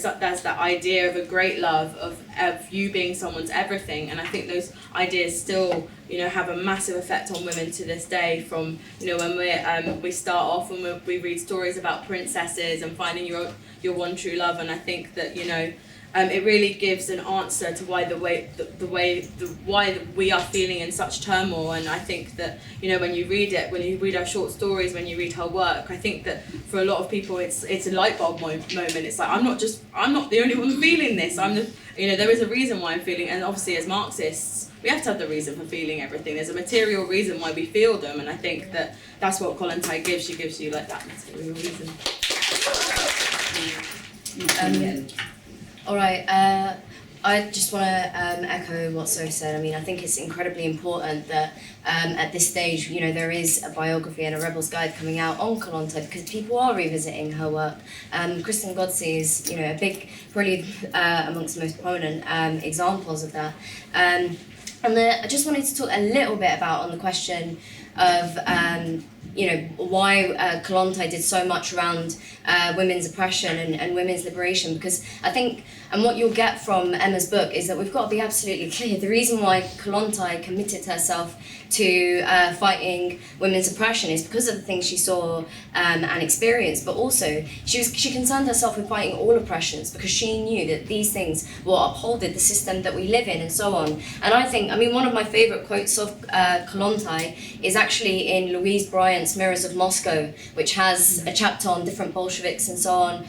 that idea of a great love, of you being someone's everything. And I think those ideas still, have a massive effect on women to this day, from, when we start off and we read stories about princesses and finding your one true love. And I think that, it really gives an answer to why why we are feeling in such turmoil. And I think that, when you read our short stories, when you read her work, I think that for a lot of people it's a light bulb moment. It's like, I'm not the only one feeling this. There is a reason why I'm feeling. And obviously, as Marxists, we have to have the reason for feeling everything. There's a material reason why we feel them, and I think that that's what Kollontai gives. She gives you like that material reason. All right. I just want to echo what Zoe said. I mean, I think it's incredibly important that at this stage, you know, there is a biography and a Rebel's Guide coming out on Kollontai because people are revisiting her work. Kristen Godsey is, you know, a big, probably amongst the most prominent examples of that. And I just wanted to talk a little bit about on the question of you know, why Kollontai did so much around women's oppression and women's liberation, because I think, and what you'll get from Emma's book is that we've got to be absolutely clear. The reason why Kollontai committed herself to fighting women's oppression is because of the things she saw and experienced, but also she concerned herself with fighting all oppressions because she knew that these things will uphold the system that we live in and so on. And I think, I mean, one of my favourite quotes of Kollontai is actually in Louise Bryant's Mirrors of Moscow, which has a chapter on different Bolsheviks and so on.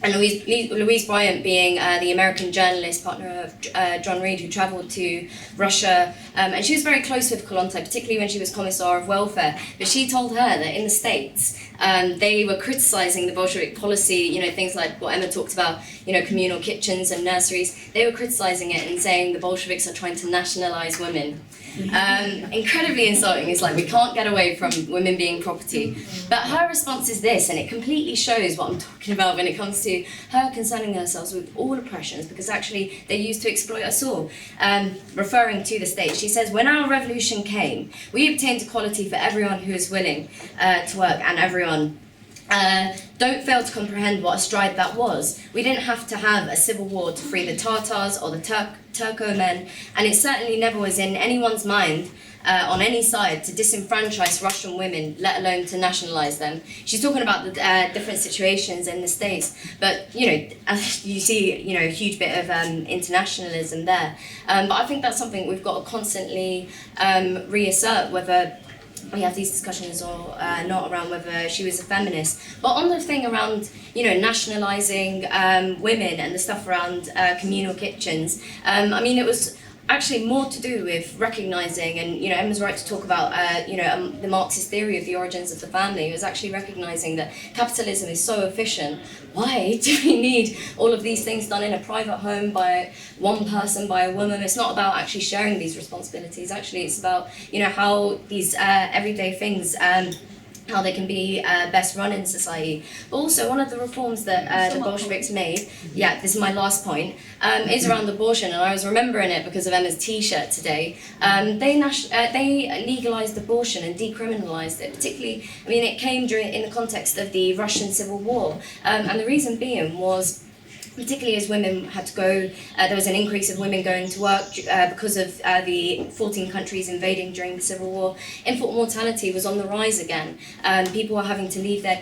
And Louise Bryant being the American journalist, partner of John Reed, who travelled to Russia, and she was very close with Kollontai, particularly when she was Commissar of Welfare. But she told her that in the States, they were criticising the Bolshevik policy, you know, things like what Emma talked about, you know, communal kitchens and nurseries. They were criticising it and saying the Bolsheviks are trying to nationalise women. Incredibly insulting. It's like we can't get away from women being property. But her response is this, and it completely shows what I'm talking about when it comes to her concerning herself with all oppressions, because actually they used to exploit us all. Referring to the state, she says, when our revolution came, we obtained equality for everyone who is willing to work, and everyone don't fail to comprehend what a stride that was. We didn't have to have a civil war to free the Tatars or the Turco men, and it certainly never was in anyone's mind on any side to disenfranchise Russian women, let alone to nationalise them. She's talking about the different situations in the States, but you know, you see, you know, a huge bit of internationalism there. But I think that's something we've got to constantly reassert, whether we have these discussions or not, around whether she was a feminist. But on the thing around, you know, nationalising women and the stuff around communal kitchens, I mean, it was actually more to do with recognising, and you know, Emma's right to talk about the Marxist theory of the origins of the family. It was actually recognising that capitalism is so efficient. Why do we need all of these things done in a private home by one person, by a woman? It's not about actually sharing these responsibilities. Actually, it's about, you know, how these everyday things how they can be best run in society. But also, one of the reforms that the Bolsheviks made, yeah, this is my last point, is around abortion, and I was remembering it because of Emma's T-shirt today. They legalised abortion and decriminalised it, particularly, I mean, it came in the context of the Russian Civil War, and the reason being was, particularly as women had to go, there was an increase of women going to work because of the 14 countries invading during the Civil War. Infant mortality was on the rise again. People were having to leave their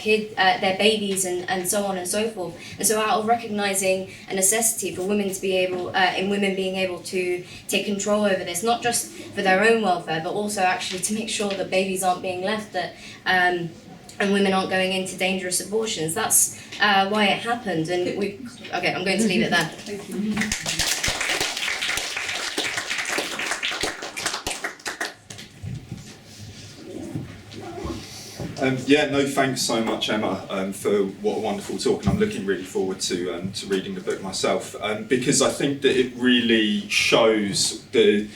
babies and so on and so forth. And so out of recognising a necessity for women to be able, in women being able to take control over this, not just for their own welfare, but also actually to make sure that babies aren't being left, that and women aren't going into dangerous abortions. That's why it happened, and okay, I'm going to leave it there. Thank you. Yeah, no, thanks so much, Emma, for what a wonderful talk, and I'm looking really forward to reading the book myself, because I think that it really shows the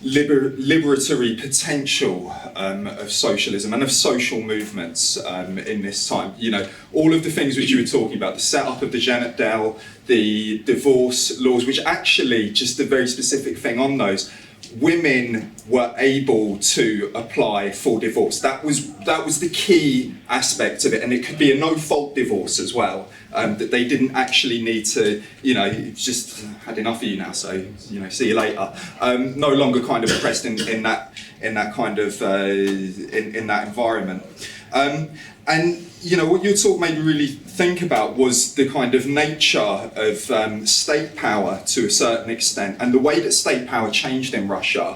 liberatory potential of socialism and of social movements in this time. You know, all of the things which you were talking about, the setup of the Janet Dell, the divorce laws, which actually, just a very specific thing on those, women were able to apply for divorce. That was the key aspect of it, and it could be a no-fault divorce as well. That they didn't actually need to, you know, just had enough of you now, so you know, see you later. No longer kind of oppressed in that kind of in that environment. And you know, what your talk made me really think about was the kind of nature of state power to a certain extent, and the way that state power changed in Russia,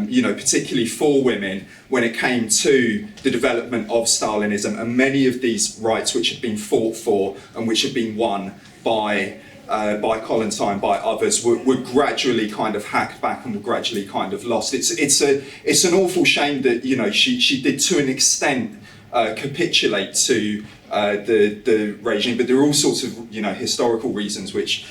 you know, particularly for women when it came to the development of Stalinism and many of these rights which had been fought for and which had been won by by Kollontai, by others, were gradually kind of hacked back and were gradually kind of lost. It's an awful shame that, you know, she did to an extent capitulate to the regime, but there are all sorts of, you know, historical reasons which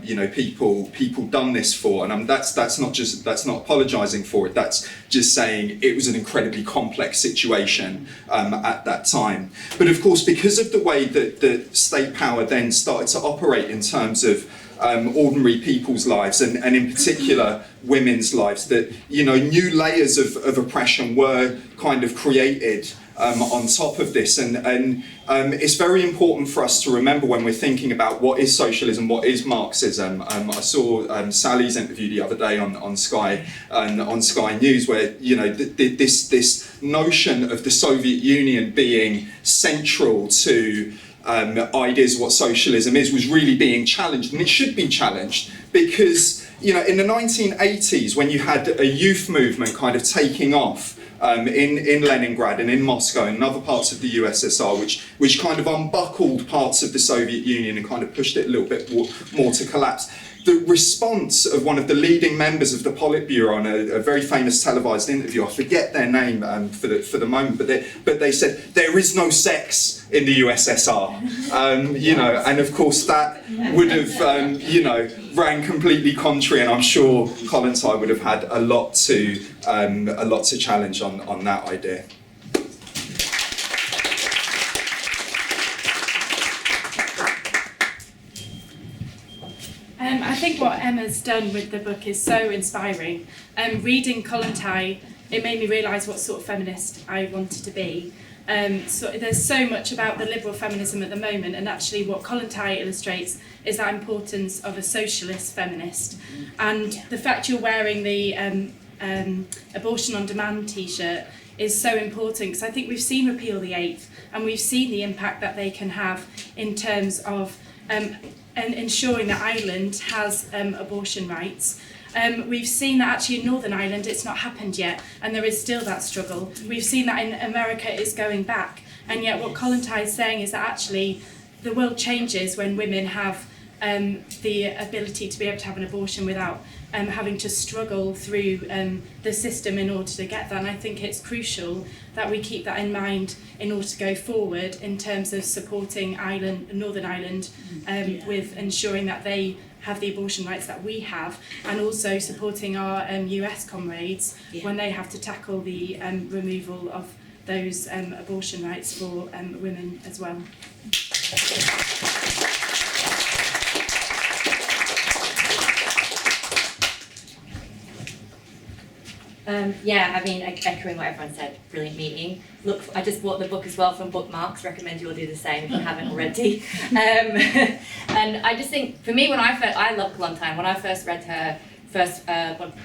you know, people done this for, and that's not apologising for it. That's just saying it was an incredibly complex situation at that time. But of course, because of the way that the state power then started to operate in terms of ordinary people's lives, and in particular women's lives, that, you know, new layers of oppression were kind of created on top of this, and it's very important for us to remember when we're thinking about what is socialism, what is Marxism. I saw Sally's interview the other day on Sky News, where, you know, this notion of the Soviet Union being central to ideas of what socialism is was really being challenged, and it should be challenged, because, you know, in the 1980s, when you had a youth movement kind of taking off in Leningrad and in Moscow and other parts of the USSR, which kind of unbuckled parts of the Soviet Union and kind of pushed it a little bit more to collapse. The response of one of the leading members of the Politburo on a very famous televised interview, I forget their name for the moment, but they said, there is no sex in the USSR, you know, and of course that would have, you know, ran completely contrary, and I'm sure Kollontai would have had a lot to challenge on that idea. I think what Emma's done with the book is so inspiring. Reading Kollontai, it made me realise what sort of feminist I wanted to be. So there's so much about the liberal feminism at the moment, and actually what Kollontai illustrates is that importance of a socialist feminist. And the fact you're wearing the abortion on demand t-shirt is so important, because I think we've seen Repeal the 8th, and we've seen the impact that they can have in terms of and ensuring that Ireland has abortion rights. We've seen that actually in Northern Ireland it's not happened yet, and there is still that struggle. We've seen that in America it's going back, and yet what Kollontai is saying is that actually the world changes when women have the ability to be able to have an abortion without having to struggle through the system in order to get that. And I think it's crucial that we keep that in mind in order to go forward in terms of supporting Northern Ireland with ensuring that they have the abortion rights that we have, and also supporting our US comrades when they have to tackle the removal of those abortion rights for women as well. Yeah, I mean, echoing what everyone said, brilliant meeting. Look, I just bought the book as well from Bookmarks, recommend you all do the same if you haven't already. And I just think, for me, I love Kollontai. When I first read her,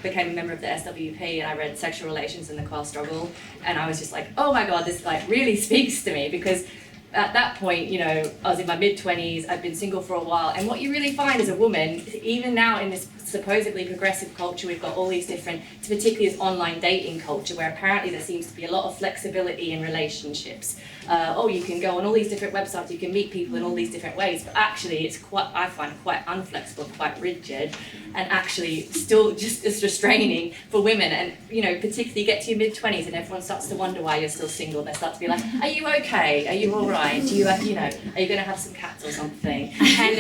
became a member of the SWP, and I read Sexual Relations in the Class Struggle, and I was just like, oh my God, this like really speaks to me, because at that point, you know, I was in my mid-20s, I'd been single for a while, and what you really find as a woman, even now in this supposedly progressive culture, we've got all these different, particularly this online dating culture, where apparently there seems to be a lot of flexibility in relationships. You can go on all these different websites, you can meet people in all these different ways, but actually it's I find quite unflexible, quite rigid, and actually still just as restraining for women. And, you know, particularly you get to your mid-20s and everyone starts to wonder why you're still single. They start to be like, are you okay? Are you all right? Do you, are you going to have some cats or something? And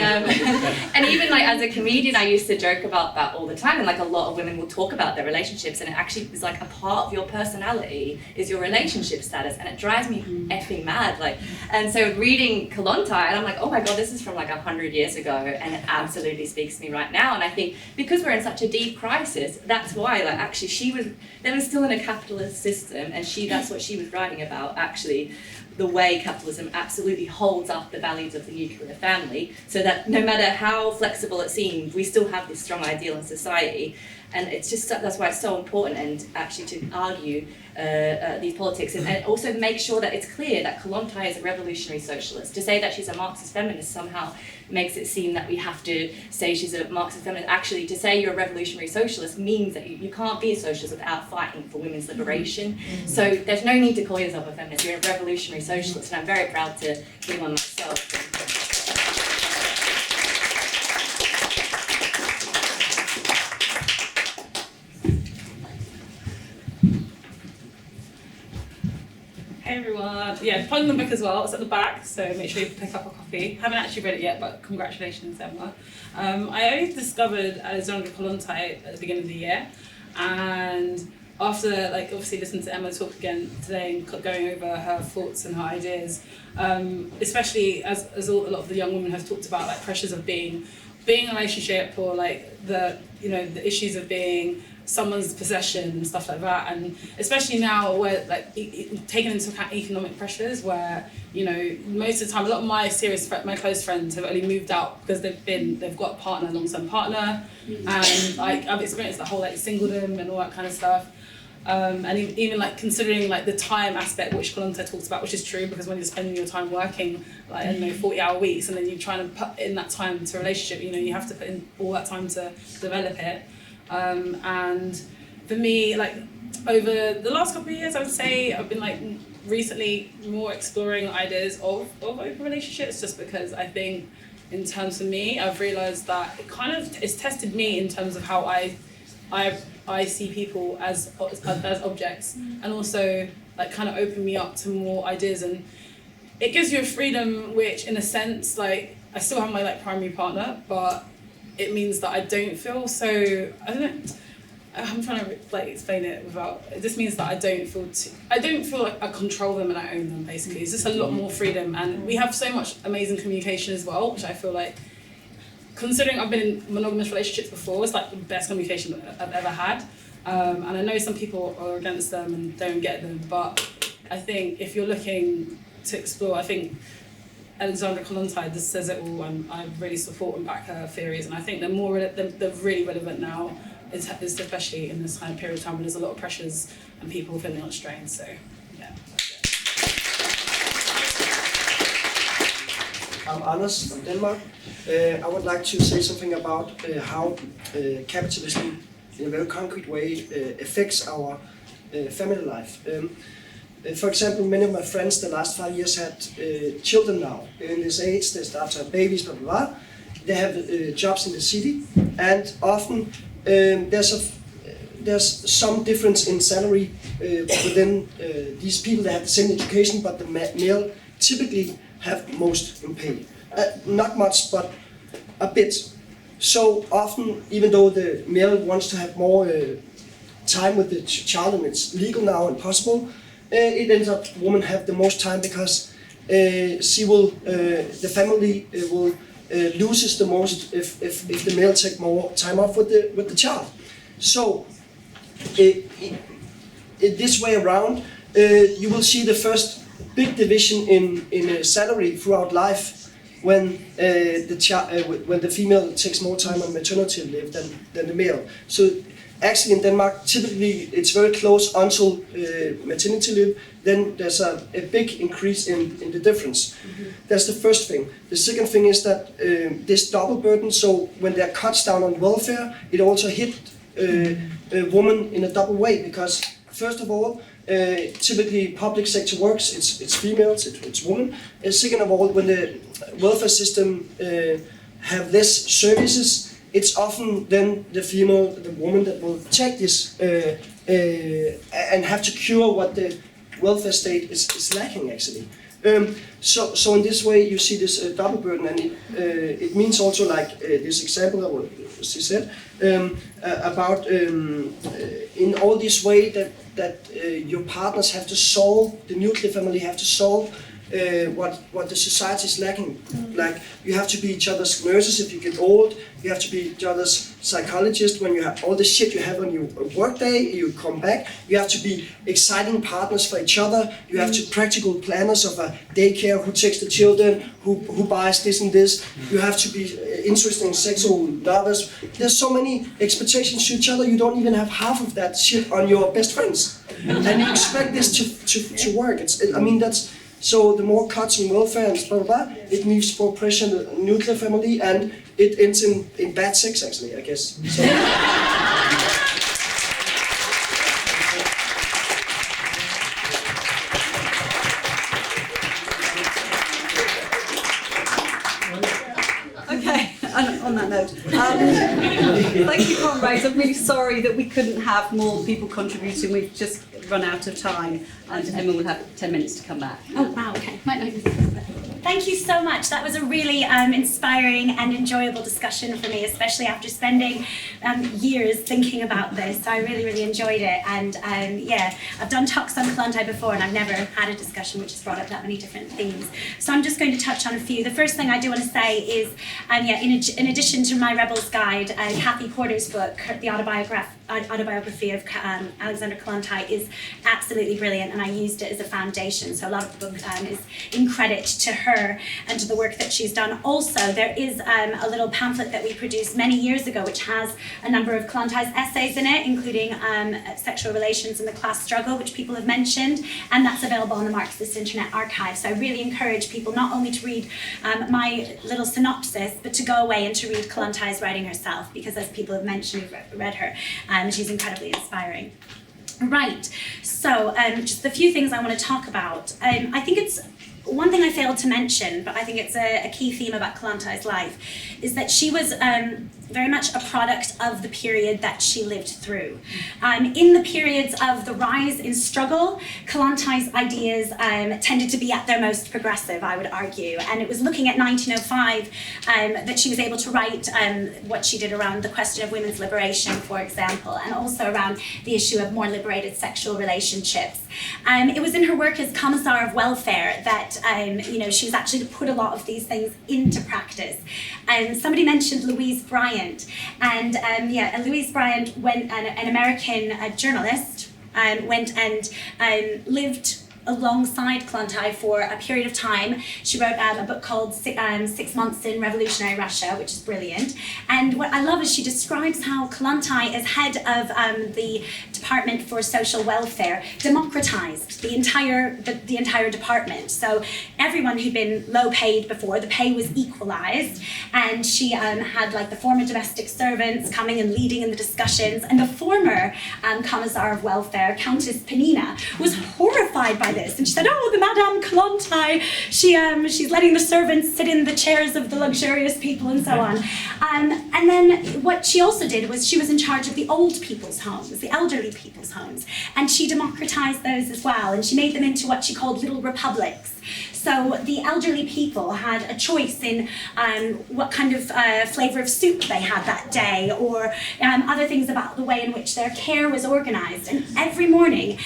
and even like as a comedian, I used to joke about that all the time, and like a lot of women will talk about their relationships, and it actually is like a part of your personality is your relationship status, and it drives me effing mad. Like, and so reading Kollontai, and I'm like, oh my God, this is from like 100 years ago, and it absolutely speaks to me right now. And I think because we're in such a deep crisis, that's why, like, actually they were still in a capitalist system, and that's what she was writing about, actually, the way capitalism absolutely holds up the values of the nuclear family, so that no matter how flexible it seems, we still have this strong ideal in society. And it's just, that's why it's so important, and actually to argue these politics, and also make sure that it's clear that Kollontai is a revolutionary socialist. To say that she's a Marxist feminist somehow makes it seem that we have to say she's a Marxist feminist. Actually, to say you're a revolutionary socialist means that you can't be a socialist without fighting for women's liberation. So there's no need to call yourself a feminist, you're a revolutionary socialist, and I'm very proud to be one myself. Hey everyone. Yeah, plug the book as well. It's at the back, so make sure you pick up a copy. Haven't actually read it yet, but congratulations, Emma. I only discovered Alexandra Kollontai at the beginning of the year, and after obviously listening to Emma talk again today and going over her thoughts and her ideas, especially as a lot of the young women have talked about, like pressures of being in a relationship, or like the issues of being someone's possession and stuff like that, and especially now where taking into account economic pressures, where most of the time a lot of my close friends have only moved out because they've got a partner, a long-term partner, and I've experienced the whole singledom and all that kind of stuff. And even considering the time aspect, which Kollontai talks about, which is true, because when you're spending your time working 40-hour weeks, and then you're trying to put in that time to a relationship, you have to put in all that time to develop it. And for me, over the last couple of years, I would say I've been recently more exploring ideas of open relationships, just because I think in terms of me, I've realised that it's tested me in terms of how I see people as objects, and also kind of opened me up to more ideas, and it gives you a freedom which, in a sense, I still have my primary partner, but it means that I don't feel so, I don't know, I'm trying to explain it without, it just means that I don't feel like I control them and I own them, basically. It's just a lot more freedom, and we have so much amazing communication as well, which I feel considering I've been in monogamous relationships before, it's the best communication I've ever had. And I know some people are against them and don't get them, but I think if you're looking to explore, I think Alexandra Kollontai just says it all, and I really support and back her theories, and I think they're really relevant now, especially in this kind of period of time when there's a lot of pressures and people feeling on strain. So yeah. I'm Anders from Denmark. I would like to say something about how capitalism in a very concrete way affects our family life. For example, many of my friends the last 5 years had children now. In this age, they start to have babies, blah, blah, blah. They have jobs in the city, and often there's some difference in salary within these people. They have the same education, but the male typically have most in pay. Not much, but a bit. So often, even though the male wants to have more time with the child, and it's legal now and possible, it ends up women have the most time, because the family will loses the most if the male take more time off with the child. So this way around, you will see the first big division in salary throughout life when the female takes more time on maternity leave than the male. So actually in Denmark, typically it's very close until maternity leave. Then there's a big increase in the difference. Mm-hmm. That's the first thing. The second thing is that this double burden, so when there are cuts down on welfare, it also hit women in a double way, because first of all, typically public sector works, it's females, it's women. And second of all, when the welfare system have less services, it's often then the woman that will take this and have to cure what the welfare state is lacking, actually. So in this way you see this double burden, and it means also, like this example that what she said about in all this way that your partners have to solve, the nuclear family have to solve what the society is lacking. Like, you have to be each other's nurses if you get old, you have to be each other's psychologists when you have all the shit you have on your work day, you come back, you have to be exciting partners for each other, you have to practical planners of a daycare, who takes the children, who buys this and this, you have to be interesting sexual lovers. There's so many expectations to each other, you don't even have half of that shit on your best friends. And you expect this to work. So the more cuts in welfare and blah, blah, blah, it means more pressure on the nuclear family, and it ends in bad sex, actually, I guess. So. Okay, on that note, Thank you, comrades. I'm really sorry that we couldn't have more people contributing. We've just run out of time, and Emma will have 10 minutes to come back. Oh, wow, okay. Might not even. Thank you so much. That was a really inspiring and enjoyable discussion for me, especially after spending years thinking about this. I really, really enjoyed it. And yeah, I've done talks on Kollontai before, and I've never had a discussion which has brought up that many different themes. So I'm just going to touch on a few. The first thing I do want to say is, yeah, in addition to my Rebels Guide, Kathy Porter's book, the autobiography of Alexandra Kollontai, is absolutely brilliant, and I used it as a foundation. So a lot of the book is in credit to her and to the work that she's done. Also, there is a little pamphlet that we produced many years ago, which has a number of Kollontai's essays in it, including sexual relations and the class struggle, which people have mentioned, and that's available on the Marxist Internet Archive. So I really encourage people not only to read my little synopsis, but to go away and to read Kollontai's writing herself, because as people have mentioned who've read her, she's incredibly inspiring. Right, so just a few things I want to talk about. I think it's one thing I failed to mention, but I think it's a key theme about Kollontai's life, is that she was very much a product of the period that she lived through. In the periods of the rise in struggle, Kollontai's ideas tended to be at their most progressive, I would argue. And it was looking at 1905 that she was able to write what she did around the question of women's liberation, for example, and also around the issue of more liberated sexual relationships. It was in her work as Commissar of Welfare that she was actually to put a lot of these things into practice. Somebody mentioned Louise Bryant, and Louise Bryant, an American journalist, went and lived alongside Kollontai for a period of time. She wrote a book called 6 Months in Revolutionary Russia, which is brilliant. And what I love is she describes how Kollontai, as head of the Department for Social Welfare, democratized the entire department. So everyone who'd been low paid before, the pay was equalized, and she had like the former domestic servants coming and leading in the discussions, and the former Commissar of Welfare, Countess Penina, was horrified by this, and she said, "Oh, the Madame Kollontai, she's letting the servants sit in the chairs of the luxurious people," and so on. And then what she also did was she was in charge of the old people's homes, the elderly people's homes, and she democratized those as well, and she made them into what she called little republics. So the elderly people had a choice in what kind of flavor of soup they had that day, or other things about the way in which their care was organized. And every morning,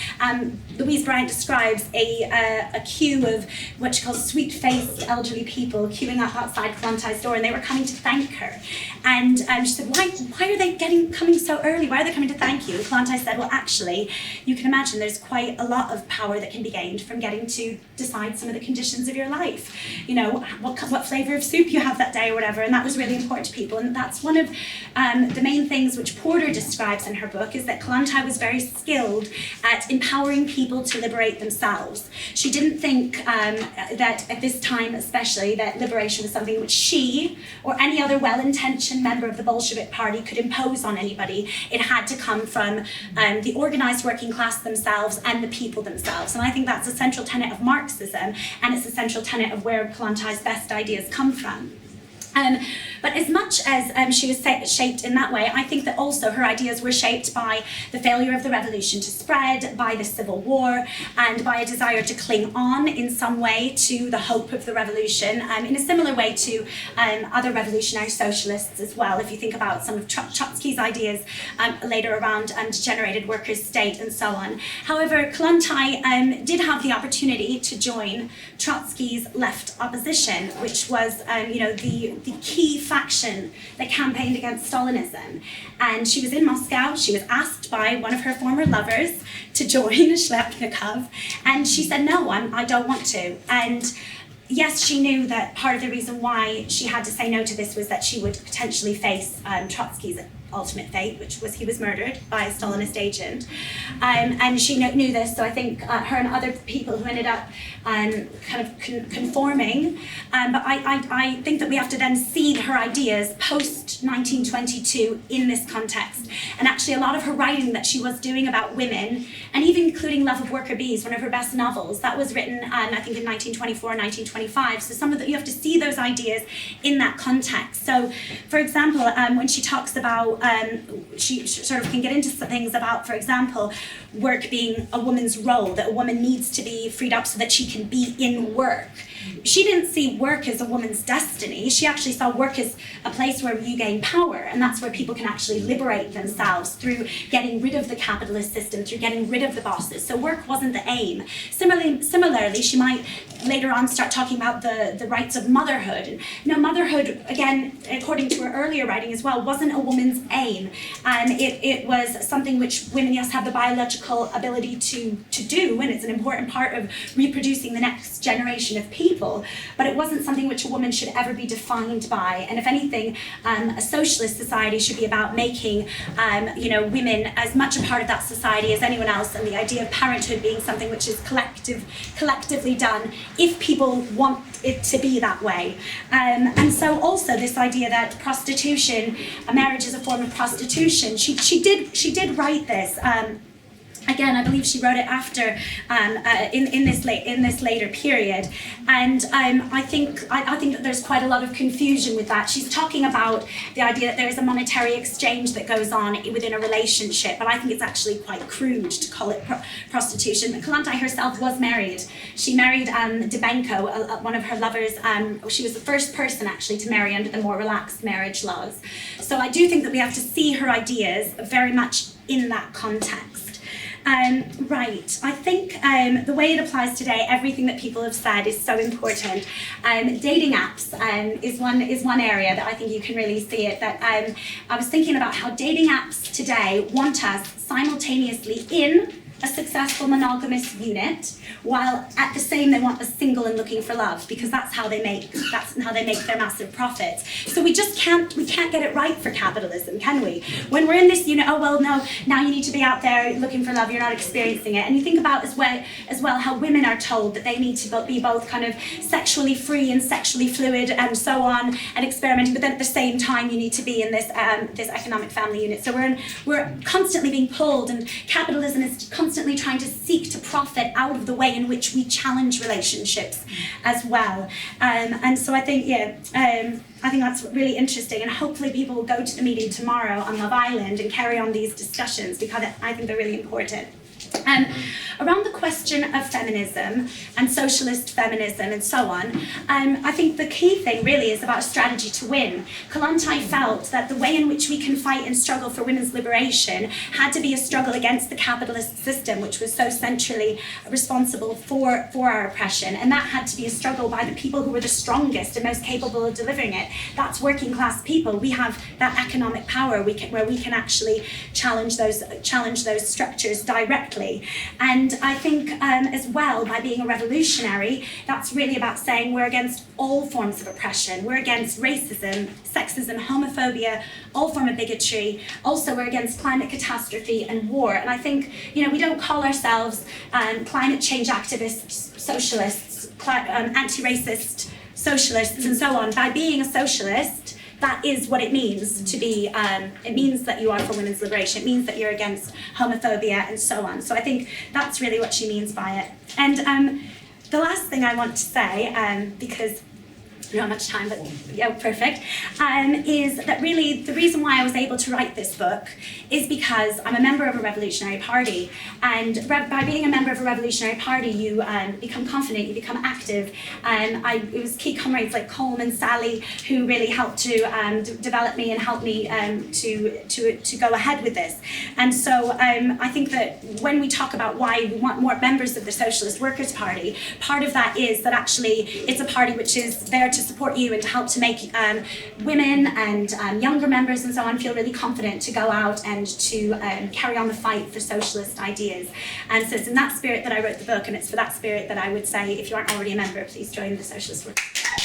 Louise Bryant describes a queue of what she calls sweet-faced elderly people queuing up outside Kollontai's door, and they were coming to thank her. And she said, why are they coming so early? Why are they coming to thank you? And Kollontai said, well, actually, you can imagine there's quite a lot of power that can be gained from getting to decide some of the conditions of your life. You know, what flavor of soup you have that day or whatever, and that was really important to people. And that's one of the main things which Porter describes in her book, is that Kollontai was very skilled at empowering people to liberate themselves. She didn't think that at this time especially that liberation was something which she or any other well-intentioned member of the Bolshevik Party could impose on anybody. It had to come from the organized working class themselves and the people themselves. And I think that's a central tenet of Marxism, and it's a central tenet of where Kollontai's best ideas come from. But as much as she was shaped in that way, I think that also her ideas were shaped by the failure of the revolution to spread, by the Civil War, and by a desire to cling on in some way to the hope of the revolution, in a similar way to other revolutionary socialists as well. If you think about some of Trotsky's ideas later around degenerated workers' state and so on. However, Kollontai did have the opportunity to join Trotsky's left opposition, which was the key faction that campaigned against Stalinism. And she was in Moscow. She was asked by one of her former lovers to join Shlepnikov, and she said, no, I don't want to. And yes, she knew that part of the reason why she had to say no to this was that she would potentially face Trotsky's ultimate fate, which was he was murdered by a Stalinist agent. And she knew this, so I think her and other people who ended up kind of conforming. But I think that we have to then see her ideas post-1922 in this context. And actually a lot of her writing that she was doing about women, and even including Love of Worker Bees, one of her best novels, that was written I think in 1924 and 1925. So you have to see those ideas in that context. So for example, when she talks about she sort of can get into some things about, for example, work being a woman's role, that a woman needs to be freed up so that she can be in work. She didn't see work as a woman's destiny. She actually saw work as a place where you gain power, and that's where people can actually liberate themselves through getting rid of the capitalist system, through getting rid of the bosses. So work wasn't the aim. Similarly, she might later on start talking about the rights of motherhood. And, you know, motherhood, again, according to her earlier writing as well, wasn't a woman's aim. It was something which women, yes, have the biological ability to do, and it's an important part of reproducing the next generation of people, but it wasn't something which a woman should ever be defined by. And if anything, a socialist society should be about making women as much a part of that society as anyone else, and the idea of parenthood being something which is collectively done if people want it to be that way. And so also this idea that prostitution, marriage is a form of prostitution, she did write this. Again, I believe she wrote it after in this later period, and I think that there's quite a lot of confusion with that. She's talking about the idea that there is a monetary exchange that goes on within a relationship, but I think it's actually quite crude to call it prostitution. Kollontai herself was married. She married Debenko, one of her lovers. She was the first person actually to marry under the more relaxed marriage laws. So I do think that we have to see her ideas very much in that context. Right, I think the way it applies today, everything that people have said is so important. Dating apps is one area that I think you can really see it. That I was thinking about how dating apps today want us simultaneously in a successful monogamous unit, while at the same they want us single and looking for love, because that's how they make their massive profits. So we can't get it right for capitalism, can we? When we're in this unit, oh well, no, now you need to be out there looking for love, you're not experiencing it. And you think about as well how women are told that they need to be both kind of sexually free and sexually fluid and so on, and experimenting, but then at the same time you need to be in this economic family unit. So we're constantly being pulled, and capitalism is constantly trying to seek to profit out of the way in which we challenge relationships as well. And so I think, I think that's really interesting, and hopefully people will go to the meeting tomorrow on Love Island and carry on these discussions, because I think they're really important. Around the question of feminism and socialist feminism and so on, I think the key thing really is about a strategy to win. Kollontai felt that the way in which we can fight and struggle for women's liberation had to be a struggle against the capitalist system, which was so centrally responsible for our oppression, and that had to be a struggle by the people who were the strongest and most capable of delivering it. That's working class people. We have that economic power where we can actually challenge those structures directly. And I think as well, by being a revolutionary, that's really about saying we're against all forms of oppression. We're against racism, sexism, homophobia, all form of bigotry. Also, we're against climate catastrophe and war. And I think, we don't call ourselves climate change activists, socialists, anti-racist socialists, and so on. By being a socialist, that is what it means to be, it means that you are for women's liberation, it means that you're against homophobia and so on. So I think that's really what she means by it. And the last thing I want to say, because we don't have much time, but yeah, perfect, is that really the reason why I was able to write this book is because I'm a member of a revolutionary party, and by being a member of a revolutionary party, you become confident, you become active. It was key comrades like Colm and Sally who really helped to develop me and help me to go ahead with this. And so I think that when we talk about why we want more members of the Socialist Workers' Party, part of that is that actually it's a party which is there to support you and to help to make women and younger members and so on feel really confident to go out and to carry on the fight for socialist ideas. And so it's in that spirit that I wrote the book, and it's for that spirit that I would say, if you aren't already a member, please join the Socialist Workers' Party.